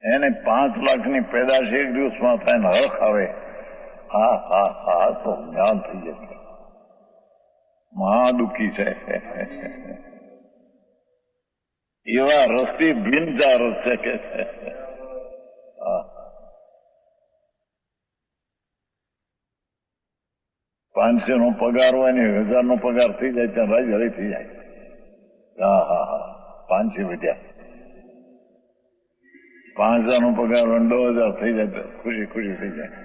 એને 5 લાખની પેદાશ એક દિવસમાં થાય ને હક આવે. હા હા હા તો જ્ઞાન થઈ જાય. મહા દુઃખી છે. એવા રસથી ભિન્ન જા રસ છે કે 500 નો પગાર હોય ને 1000 નો પગાર થઈ જાય ત્યાં રાજ હરી થઈ જાય. હા હા હા 500 વધ્યા, 5000 નો પગાર હોય 2000 થઈ જાય તો ખુશી ખુશી થઈ જાય.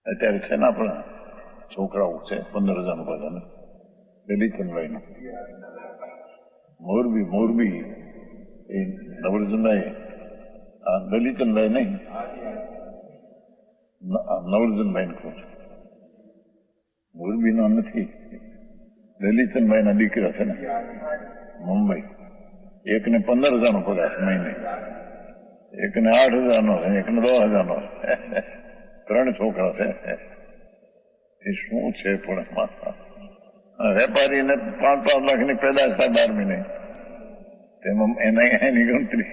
અત્યારે છે ને આપણા છોકરાઓ છે 15,000 નો પગાર દલિતભાઈ નો મોરબી એ નવરજનભાઈ, દલિતભાઈ નહીં નવરજનભાઈ ને કહું છું, મોરબી નો નથી, દલિતભાઈ ના દીકરા છે ને મુંબઈ, એકને 15,000 નો પગાર મહિને, એકને 8,000 નો છે, એકને 10,000 નો છે. 3 છોકરા છે. એ શું છે પણ વેપારીને 5-5 લાખની પેદાશ થાય 12 મહિને, તેમાં એની ગણતરી.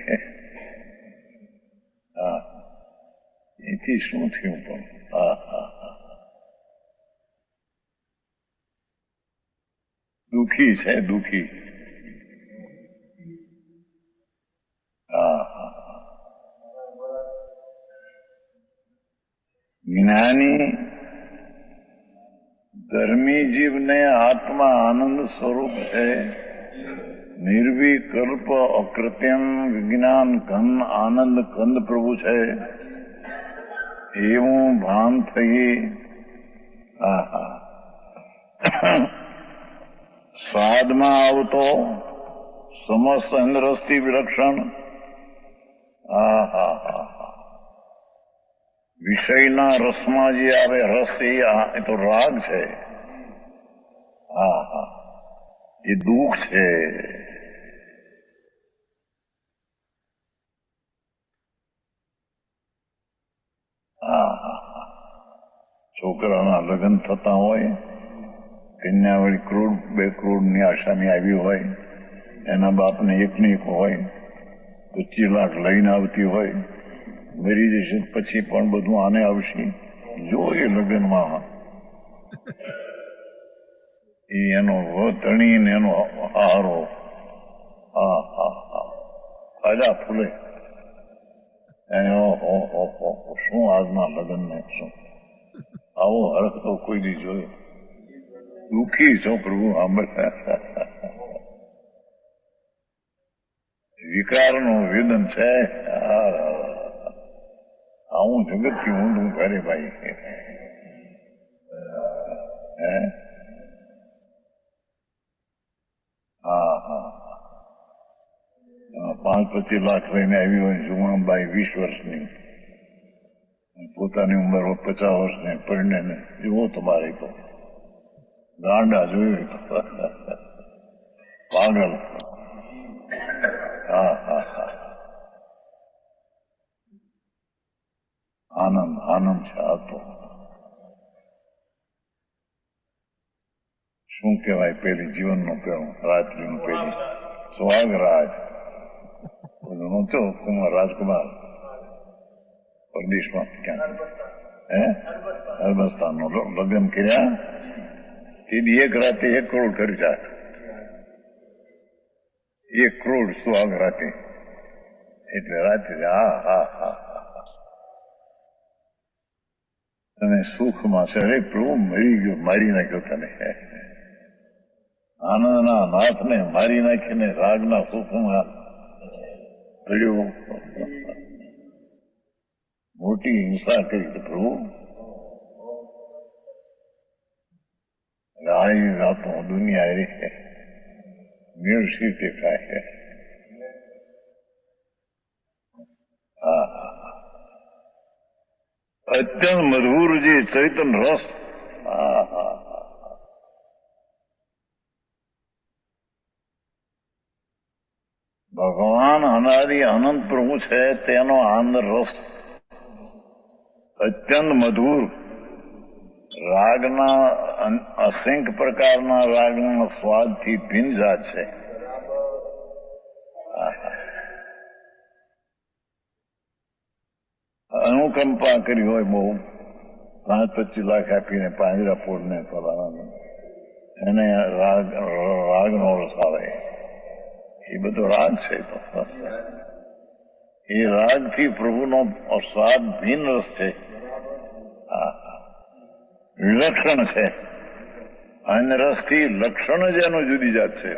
હા એથી શું થયું પણ. હા હા દુઃખી છે, દુઃખી. હા હા જ્ઞાની ધર્મી જીવને આત્મા આનંદ સ્વરૂપ છે, નિર્વિકલ્પ અકૃત્રિમ વિજ્ઞાન ઘન આનંદ કંદ પ્રભુ છે. એવું ભાન થઈ સ્વાદમાં આવતો સમસ્ત ઇન્દ્રસ્થી વિલક્ષણ વિષયના રસમાં જે આવે રસ એ તો રાગ છે. એ દુઃખ છે. છોકરાના લગ્ન થતા હોય, કન્યા વળી કરોડ 2 કરોડની આશાની આવી હોય, એના બાપને એકને એક હોય, 25 લાખ લઈને આવતી હોય, મરી જશે પછી પણ બધું આને આવશે. જો એ લગ્નમાં એનો વતણી ને એનો હારો ફાયદા ફૂલે. શું આજના લગ્ન ને શું આવો હરખ તો કોઈ દી જોયો. દુઃખી છો પ્રભુ. વિકારનું વેદન છે. આવું જગતથી ઊંધું કરે ભાઈ. પાંચ 25 લાખ લઈને આવી હોય જુવાનબાઈ 20 વર્ષની, પોતાની ઉંમર 50 વર્ષની પરિણેને જુઓ તમારે તો ગાંડા જોયું પાગલ. આનંદ આનંદ છે. આ તો શું કહેવાય, પેલી જીવનનો પેલું રાત્રિનું પેલી સ્વાગરાજ નહોતો કુમાર રાજકુમાર પરદેશમાં ક્યાં અરબસ્તાન લગ્ન કર્યા. તેથી એક રાતે 1 કરોડ ખર્ચા. 1 કરોડ સુહાગ રાતે. એટલે રાતે અને સુખમાં છે. અરે પ્રભુ મરી ગયો, મારી નાખ્યો તને. આનંદના નાથને મારી નાખીને રાગના સુખમાં પડ્યો. મોટી હિંસા કરી પ્રભુ. આવી વાતો દુનિયા રે મેળસી તે થાય. અત્યંત મધુર જે ચૈતન રસ. ભગવાન અનાદિ અનંત પ્રભુ છે, તેનો આનંદ રસ અત્યંત મધુર. રાગના અસંખ્ય પ્રકારના રાગના સ્વાદથી ભિન્ન જાત છે. અનુકંપા કરી હોય બહુ, 5-25 લાખ આપીને પાંજરા ફોડને ફલાણા એને રાગનો રસ આવે. એ બધો રાગ છે. એ રાગથી પ્રભુનો સ્વાદ ભિન્ન રસ છે, વિલક્ષણ છે. અન્ય રસથી લક્ષણ જ એનું જુદી જાત છે.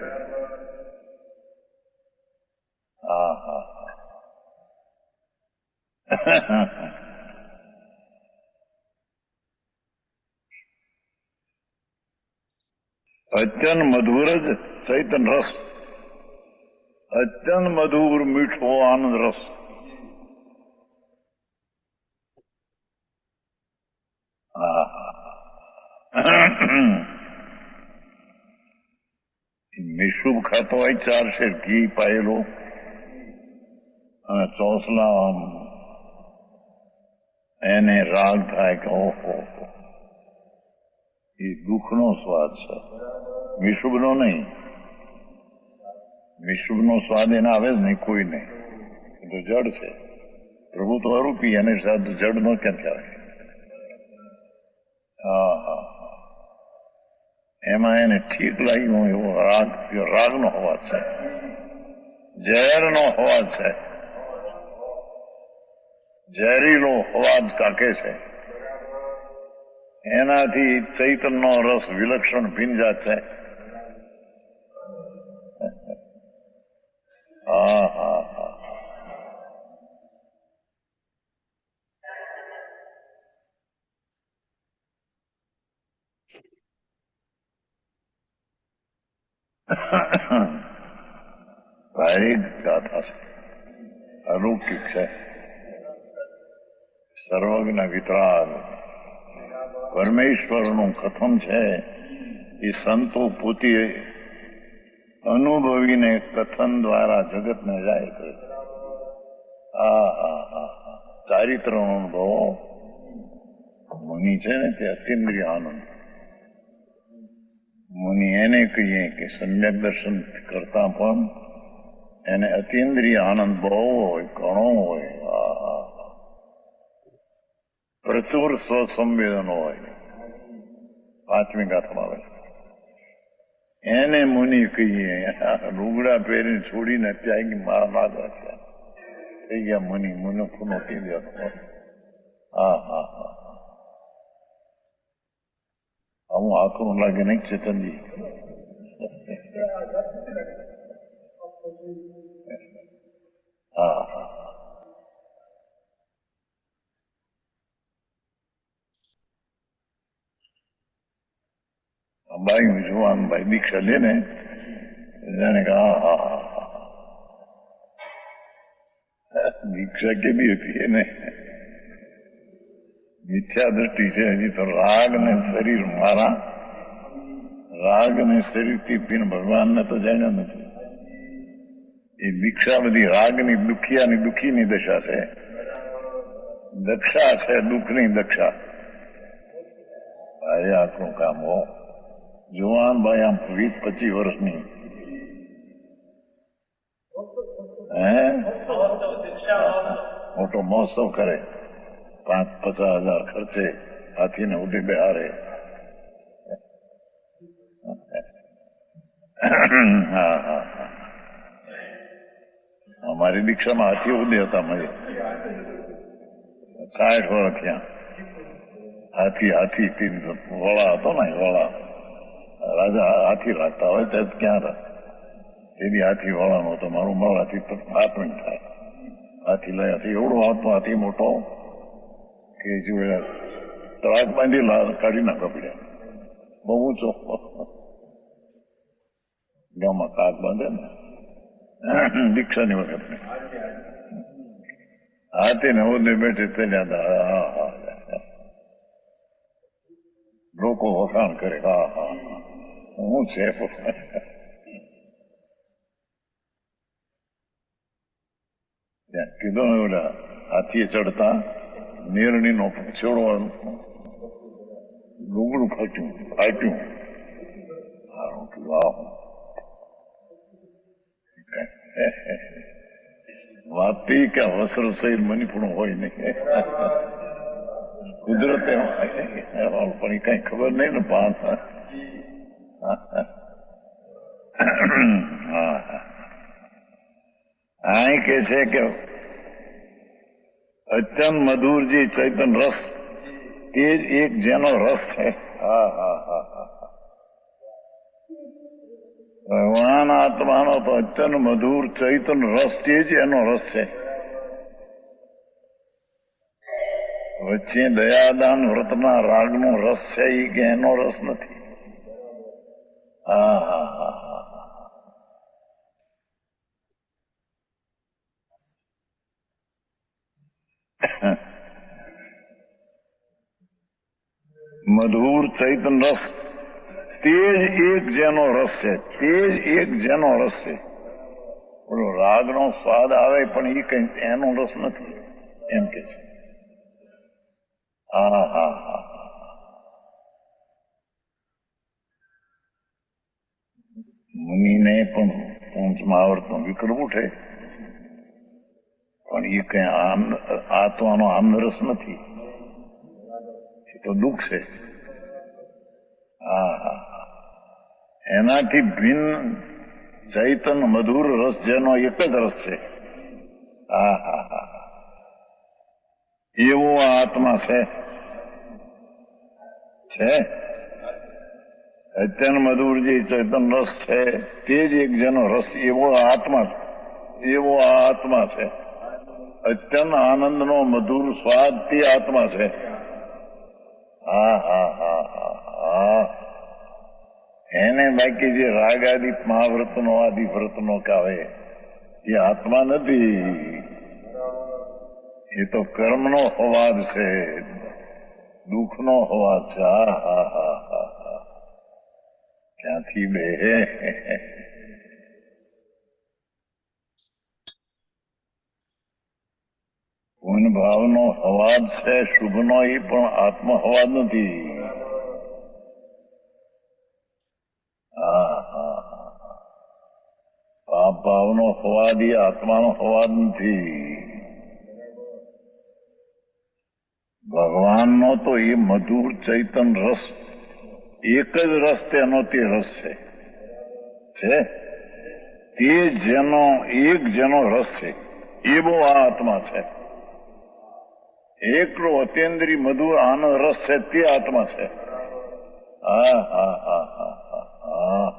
અત્યંત મધુર જ ચૈતન રસ. અત્યંત મધુર મીઠો આનંદ રસ. મિશુબ ખાતો હોય 4 શેર ઘી પાયેલો અને ચોસલા એને રાગ થાય કે ઓહો, એ દુઃખનો સ્વાદ છે, મિશુબનો નહીં. મિશુબનો સ્વાદ એને આવે જ નહીં કોઈ નહીં. એ તો જડ છે. પ્રભુ તો અરૂપી, એને સાથે જડ નો ક્યાંથી આવે. એમાં એને ઠીક લાગ્યું એવો રાગનો અવાજ છે, ઝેરનો અવાજ છે, ઝેરીલો અવાજ કાકે છે. એનાથી ચૈતનનો રસ વિલક્ષણ ભિન્ન છે. ભારી ગાથા છે, અલૌકિક છે. સર્વજ્ઞ વિતરાગ પરમેશ્વરનું કથન છે એ સંતો પોતે અનુભવીને કથન દ્વારા જગતને જાય છે. ચારિત્રનો અનુભવ મુનિ છે ને તે અતિન્દ્રિય આનંદ. મુનિ એને કહીએ કે સમ્યક દર્શન કરતા પણ એને અતિન્દ્રિય આનંદ બહુ હોય, ઘણો હોય. પ્રચુર સ્વસંવેદન હોય. પાંચમી ગાથામાં આવે એને મુનિ કહીએ. લુગડા પહેરીને છોડીને ત્યાગી મારા નાદ રાખ્યા થઈ ગયા મુનિ. મુનિ પુનો કહી દે. આવું આખું લાગે નહીં ચેતનજી? ભાઈ જુવાન ભાઈ દીક્ષા લે ને જાણે કે દીક્ષા કેવી હતી એને મિથ્યા દ્રષ્ટિ છે. હજી તો રાગ ને શરીર મારા, રાગ ને શરીરથી પીને ભગવાનને તો જાણ્યા નથી. એ દીક્ષા બધી રાગની દુખિયાની દુખીની દશા છે. દક્ષા છે દુઃખની દક્ષા. આ આખું કામ હો. જુવાન ભાઈ આમ 20-25 વર્ષની મોટો મહોત્સવ કરે, 5-50 હજાર ખર્ચે, હાથીને ઉડી બેહારે. અમારી દીક્ષામાં હાથી ઉદે હતા. મજે 60 વર્ષ થયા. હાથી વળા હતો ને, વળા રાજા હાથી રાખતા હોય ત્યારે ક્યાં રહે? એની હાથી વળાનો હતો. મારું મળવાથી આપણ થાય. હાથી લઈ હાથી એવડો હતો, હાથી મોટો કે જો તળાક બાંધી કાઢી નાખવા પડ્યા. બહુ ઊંચો ગામમાં કાક બાંધે ને દીક્ષાની વખત હાથી ને હોદે બેઠે ચાલ્યા. લોકો વખાણ કરે. હું છે કીધું ઓલા હાથીએ ચડતા નિર્ણી નો છોડવાનું લુગડું ફાટ્યું. વાત કે વસ્ત્ર સહિત મનીપુણ હોય નહીં. કુદરતે પણ કઈ ખબર નહીં ને પાન. આ કે છે કે અત્યંત મધુર જે ચૈતન રસ તે જ એક જેનો રસ છે. ભગવાન આત્માનો તો અત્યંત મધુર ચૈતન રસ તે જ એનો રસ છે. વચ્ચે દયાદાન વ્રતના રાગનો રસ છે એ કે એનો રસ નથી. મધુર ચૈતન રસ તે જ એક જેનો રસ છે. તે જ એક જેનો રસ છે. બોલો રાગનો સ્વાદ આવે પણ એ કઈ એનો રસ નથી એમ કે છે. મુનિને પણ પંચમાં આવડતું વિકલ્પ ઉઠે પણ એ કઈ આત્માનો આનંદરસ નથી. એ તો દુઃખ છે. એનાથી ભિન્ન ચૈતન મધુર રસ જેનો એક જ રસ છે. એવો આત્મા છે. અત્યંત મધુર જે ચૈતન રસ છે તે જ એક જેનો રસ એવો આત્મા છે. અત્યંત આનંદનો મધુર સ્વાદ તે આત્મા છે. એને બાકી જે રાગ આદિ મહાવ્રતનો આદિ વ્રતનો કાવે એ આત્મા નથી, એ તો કર્મનો અવાજ છે, દુઃખનો અવાજ છે. હા હા હા હા હા, ક્યાંથી બે પૂર્ણ ભાવનો અવાજ છે, શુભનો, એ પણ આત્મ અવાજ નથી. હા હા હા, પાપ ભાવનો અવાજ એ આત્માનો અવાજ નથી. ભગવાનનો તો એ મધુર ચૈતન રસ, એક જ રસ તેનો તે રસ છે તે જેનો એક જેનો રસ છે એવો આ આત્મા છે. એકલો અત્યેન્દ્રિય મધુર આનંદ રસ છે તે આત્મા છે. હા હા હા હા હા હા.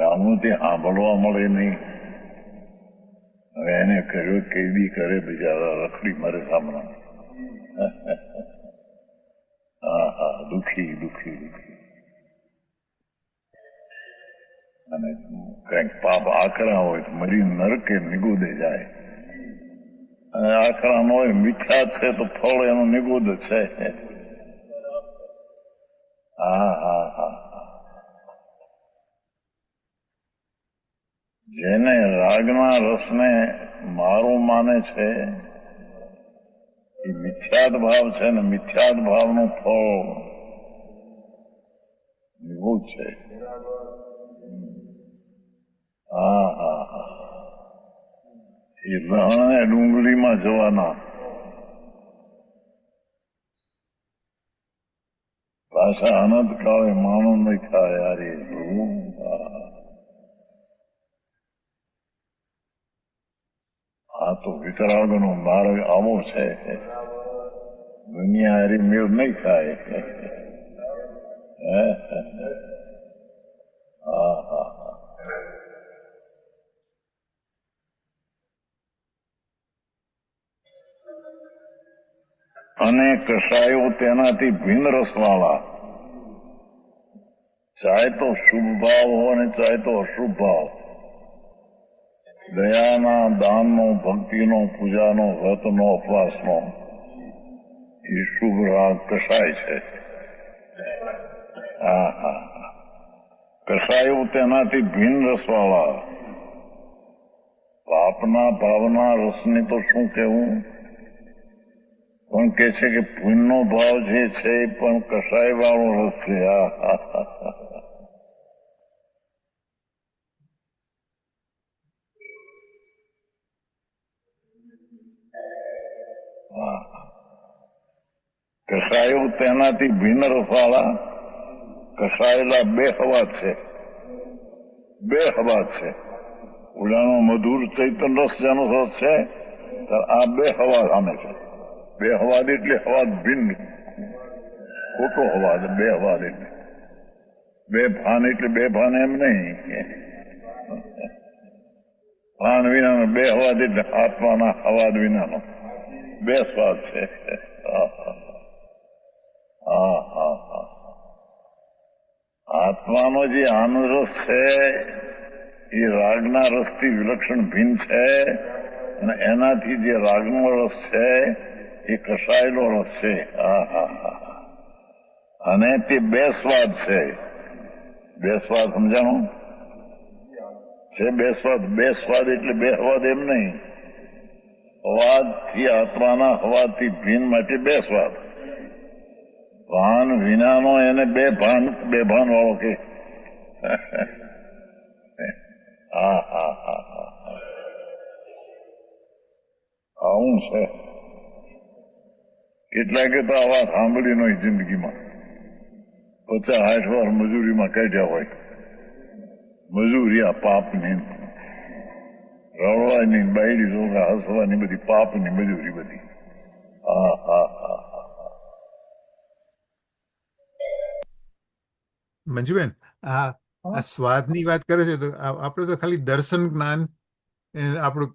આનું તે સાંભળવા મળે નહીં. હવે એને કર્યો કેદી કરે, બિચારા રખડી મરે સામના. હા હા, દુઃખી દુઃખી દુઃખી. અને કઈક પાપ આકરા હોય તો મરી નરકે નિગોદે જાય, અને આકરા ન હોય મીઠા છે તો ફળ એનો નિગોદ છે. હા હા હા. જેને રાગના રસને મારું માને છે એ મિથ્યાદ ભાવ છે ને મિથ્યાદ ભાવનું ફળ નિગોદ છે. હા હા હા. એ લહણ ડુંગળીમાં જવાના, પાછા અનંત કાળે માનો નહીં થાય. યાર એ આ તો વિતરાગનો માર્ગ આવો છે, દુનિયા હારી મેળ નહીં થાય. હા હા. અને કસાયો તેનાથી ભિન્ન રસવાળા, ચાહે તો શુભ ભાવ હો અને ચાહે તો અશુભ ભાવ, દયાના, દાનનો, ભક્તિનો, પૂજાનો, વ્રતનો, ઉપવાસનો, એ શુભ રાગ કસાય છે. હા હા. કસાયો તેનાથી ભિન્ન રસવાળા, પાપના ભાવના રસને તો શું કહેવું, પણ કે છે કે પુણ્યનો ભાવ જે છે એ પણ કસાય વાળો રસ છે. હા હા હા. કસાયો તેનાથી ભિન્ન રસવાળા, કસાયેલા બે હવા છે, બે હવા છે. ઓલાનો મધુર ચૈતન રસ જેનો રસ છે, આ બે હવા સામે છે. બે હવાદ એટલે હવાદ ભિન્ન, ખોટો હવાદ. બે હવાદ એટલે બે ભાન, એટલે બે ભાન એમ નહીં, ભાન વિનાનો. બે હવાદ એટલે આત્માના હવાદ વિનાનો બે સ્વાદ છે. હા હા હા. આત્માનો જે આનંદ રસ છે એ રાગના રસથી વિલક્ષણ ભિન્ન છે, અને એનાથી જે રાગનો રસ છે એ કસાયેલો રસ છે. હા હા હા. અને તે બે સ્વાદ છે. બે સ્વાદ સમજાણો છે? બે સ્વાદ. બે સ્વાદ એટલે બે હવાદ એમ નહીં, અવાજથી આત્માના હવાથી ભિન્ન માટે બે સ્વાદ. ભાન વિનાનો એને બે ભાન, બે ભાન વાળો કે. હા હા હા હા. આવું છે. કેટલાકે તો આ વાત સાંભળી ન હોય જિંદગીમાં, 50-60 વાર મજૂરીમાં કાઢ્યા હોય. મજૂરી આ પાપની, રળવાની, બાયડી છોકરા હસવાની, બધી પાપની મજૂરી બધી. હા હા હા. મંજુબેન, આ સ્વાદની વાત કરે છે તો આપણે તો ખાલી દર્શન જ્ઞાન આપણું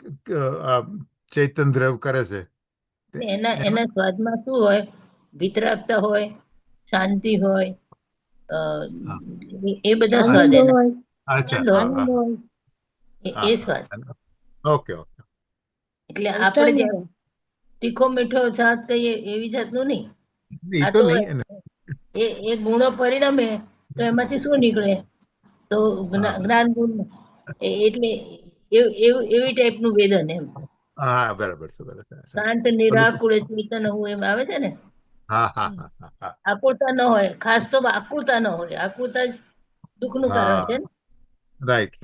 ચૈતન દ્રવ કરે છે, એના સ્વાદમાં શું હોય? વિતરાગતા હોય, શાંતિ હોય, એ બધા સ્વાદ એના. એ સ્વાદ. Okay okay. એટલે આપણે જે તીખો મીઠો જાત કહીએ એવી જાતનું નહીં. આ તો એ ગુણો પરિણમે તો એમાંથી શું નીકળે? તો જ્ઞાન ગુણ. એટલે એવી ટાઈપનું વેદન એમ. હા, બરાબર છે, બરાબર. શાંત નિરાકુળ ચેતન હું એમ આવે છે ને. હા હા હા. આકુરતા ન હોય, ખાસ તો આકુરતા ન હોય. આકુરતા જ દુઃખનું કારણ છે ને. રાઈટ.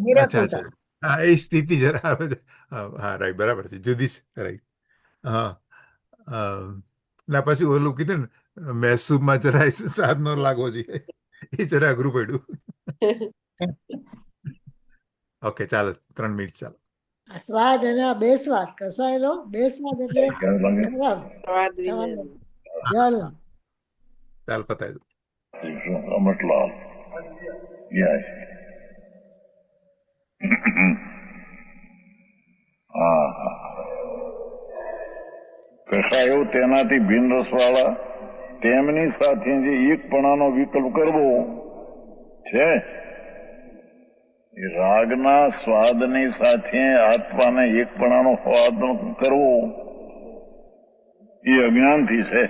નિરાકુરતા. હા, એ સ્થિતિ જરા આવે છે. હા, રાઈટ, બરાબર છે. જુદી છે, રાઈટ. હા. ના પછી ઓલું કીધું ને, મહેસૂબમાં જરા સાદ ન લાગવો જોઈએ, એ જરા અઘરું પડ્યું. ઓકે, ચાલો, 3 મિનિટ ચાલો. સ્વાદ અને બે સ્વાદ કસાયેલો, બે સ્વાદ એટલે ચાલ પતાવી દો. અમરલાલ, યસ. કસાયો તેનાથી ભિન્ન રસવાળા તેમની સાથે જે એકપણાનો વિકલ્પ કરવો છે, એ રાગના સ્વાદની સાથે આત્માને એકપણાનો સ્વાદ કરવો એ અજ્ઞાનથી છે,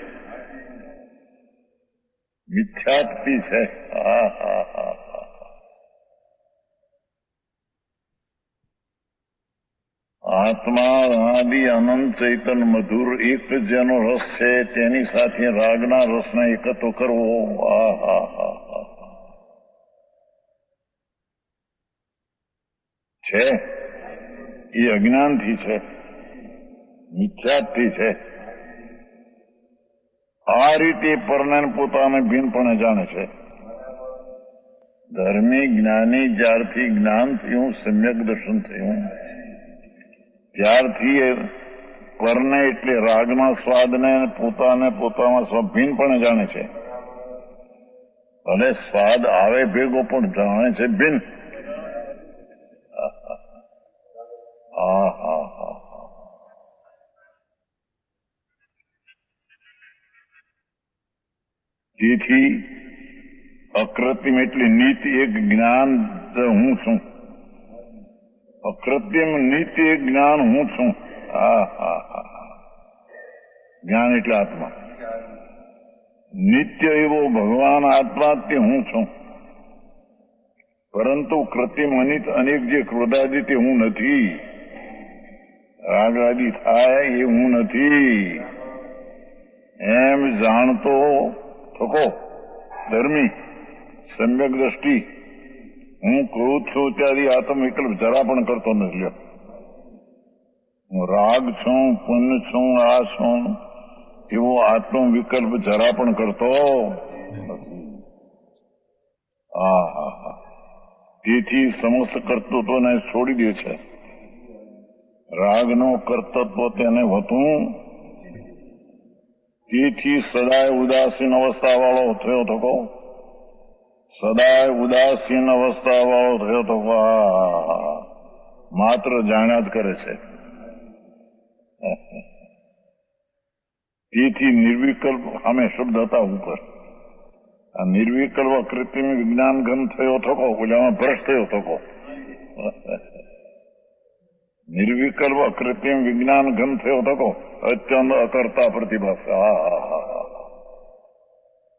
મિથ્યાથી છે. આત્મા અનાદિ અનંત ચૈતન મધુર એક જેનો રસ છે તેની સાથે રાગના રસને એકત્ર કરવો છે એ અજ્ઞાનથી છે, મિથ્યાથી છે. આ રીતે પરને પોતાને ભિન્નપણે જાણે છે. ધર્મી જ્ઞાની જ્યારથી જ્ઞાન થયું, સમ્યક દર્શન થયું, ત્યારથી પરને એટલે રાગના સ્વાદને પોતાને પોતામાં ભિન્નપણે જાણે છે. અને સ્વાદ આવે ભેગો પણ જાણે છે ભિન્ન. તેથી અકૃત્રિમ એટલે નીતિ એક જ્ઞાન હું છું. અકૃત્રિમ નીતિ એક જ્ઞાન હું છું. જ્ઞાન એટલે આત્મા. નિત્ય એવો ભગવાન આત્મા તે હું છું. પરંતુ કૃત્રિમ અનિત અનેક જે ક્રોધાદી તે હું નથી. રાગવાદી થાય એ હું નથી એમ જાણતો થકો ધર્મી સમ્યક દ્રષ્ટિ હું ક્રોધ છું ત્યાંથી આત્મ વિકલ્પ જરા પણ કરતો નથી. હું રાગ છું, પુણ્ય છું, આ છું એવો આત્મ વિકલ્પ જરા પણ કરતો નથી. તેથી સમસ્ત કર્તૃત્વને છોડી દે છે. રાગનો કર્તૃત્વ તેને હતું. તેથી સદાય ઉદાસીન અવસ્થા વાળો થયો થકો. સદાય ઉદાસીન અવસ્થા વાળો થયો થકો. માત્ર જાણ્યા જ કરે છે. તેથી નિર્વિકલ્પ અમે શબ્દ હતા ઉપર. આ નિર્વિકલ્પ કૃત્રિમ વિજ્ઞાન ગમ થયો થકો, ઓલામાં ભ્રષ્ટ થયો થકો. નિર્વિકલ્પ કૃત્રિમ વિજ્ઞાન ગમ થયો થકો અત્યંત અકર્તા પ્રતિભાસ.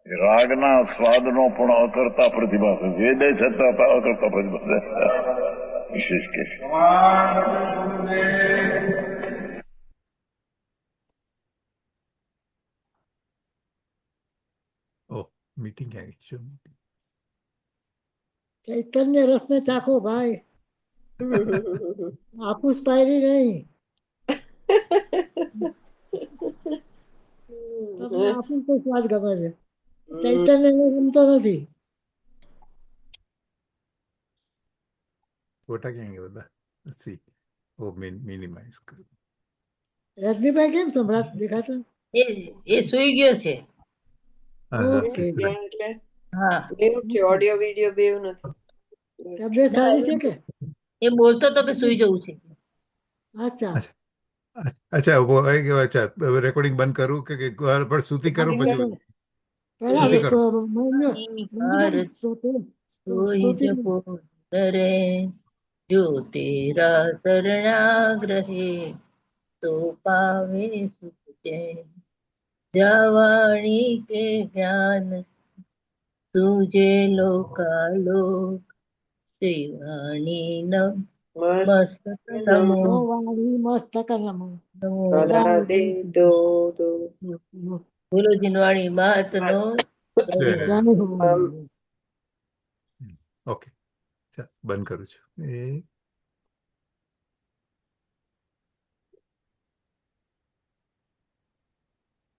રાગના સ્વાદનો પણ અકર્તા પ્રતિભાસ જે દે છતાં અકર્તા પ્રતિભાસ વિશેષ કે છે. મીટિંગ આવી છે. ચૈતન્ય રસ ને ચાખો ભાઈ, આપુસ પાયરી નહીં. તમને આપુસ તો સ્વાદ ગમે છે, ચૈતન્ય ગમતો નથી. ફોટા ક્યાં ગયા બધા? સી ઓ મિનિમાઇઝ કરો. રજનીભાઈ કેમ સંભળાત દેખાતા? એ સુઈ ગયો છે. ઓડિયો વિડિયો બેવ નથી. તબિયત સારી છે કે? એ બોલતો તો કે સુઈ જવું છે. અચ્છા, અચ્છા અચ્છા રેકોર્ડિંગ બંધ કરું કે પણ સ્તુતિ કરું પછી પેલા સ્તુતિ કરું સોઈ જપો નરે જો તેરા શરણાગ્રહે તો પાવે સુખ ચેન જવાણી કે જ્ઞાન સુજે લોકાલોક શ્રીવાણી મસ્તક નમો મસ્તક નમો બોલો જીનવાણી માત નો ઓકે બંધ કરું છું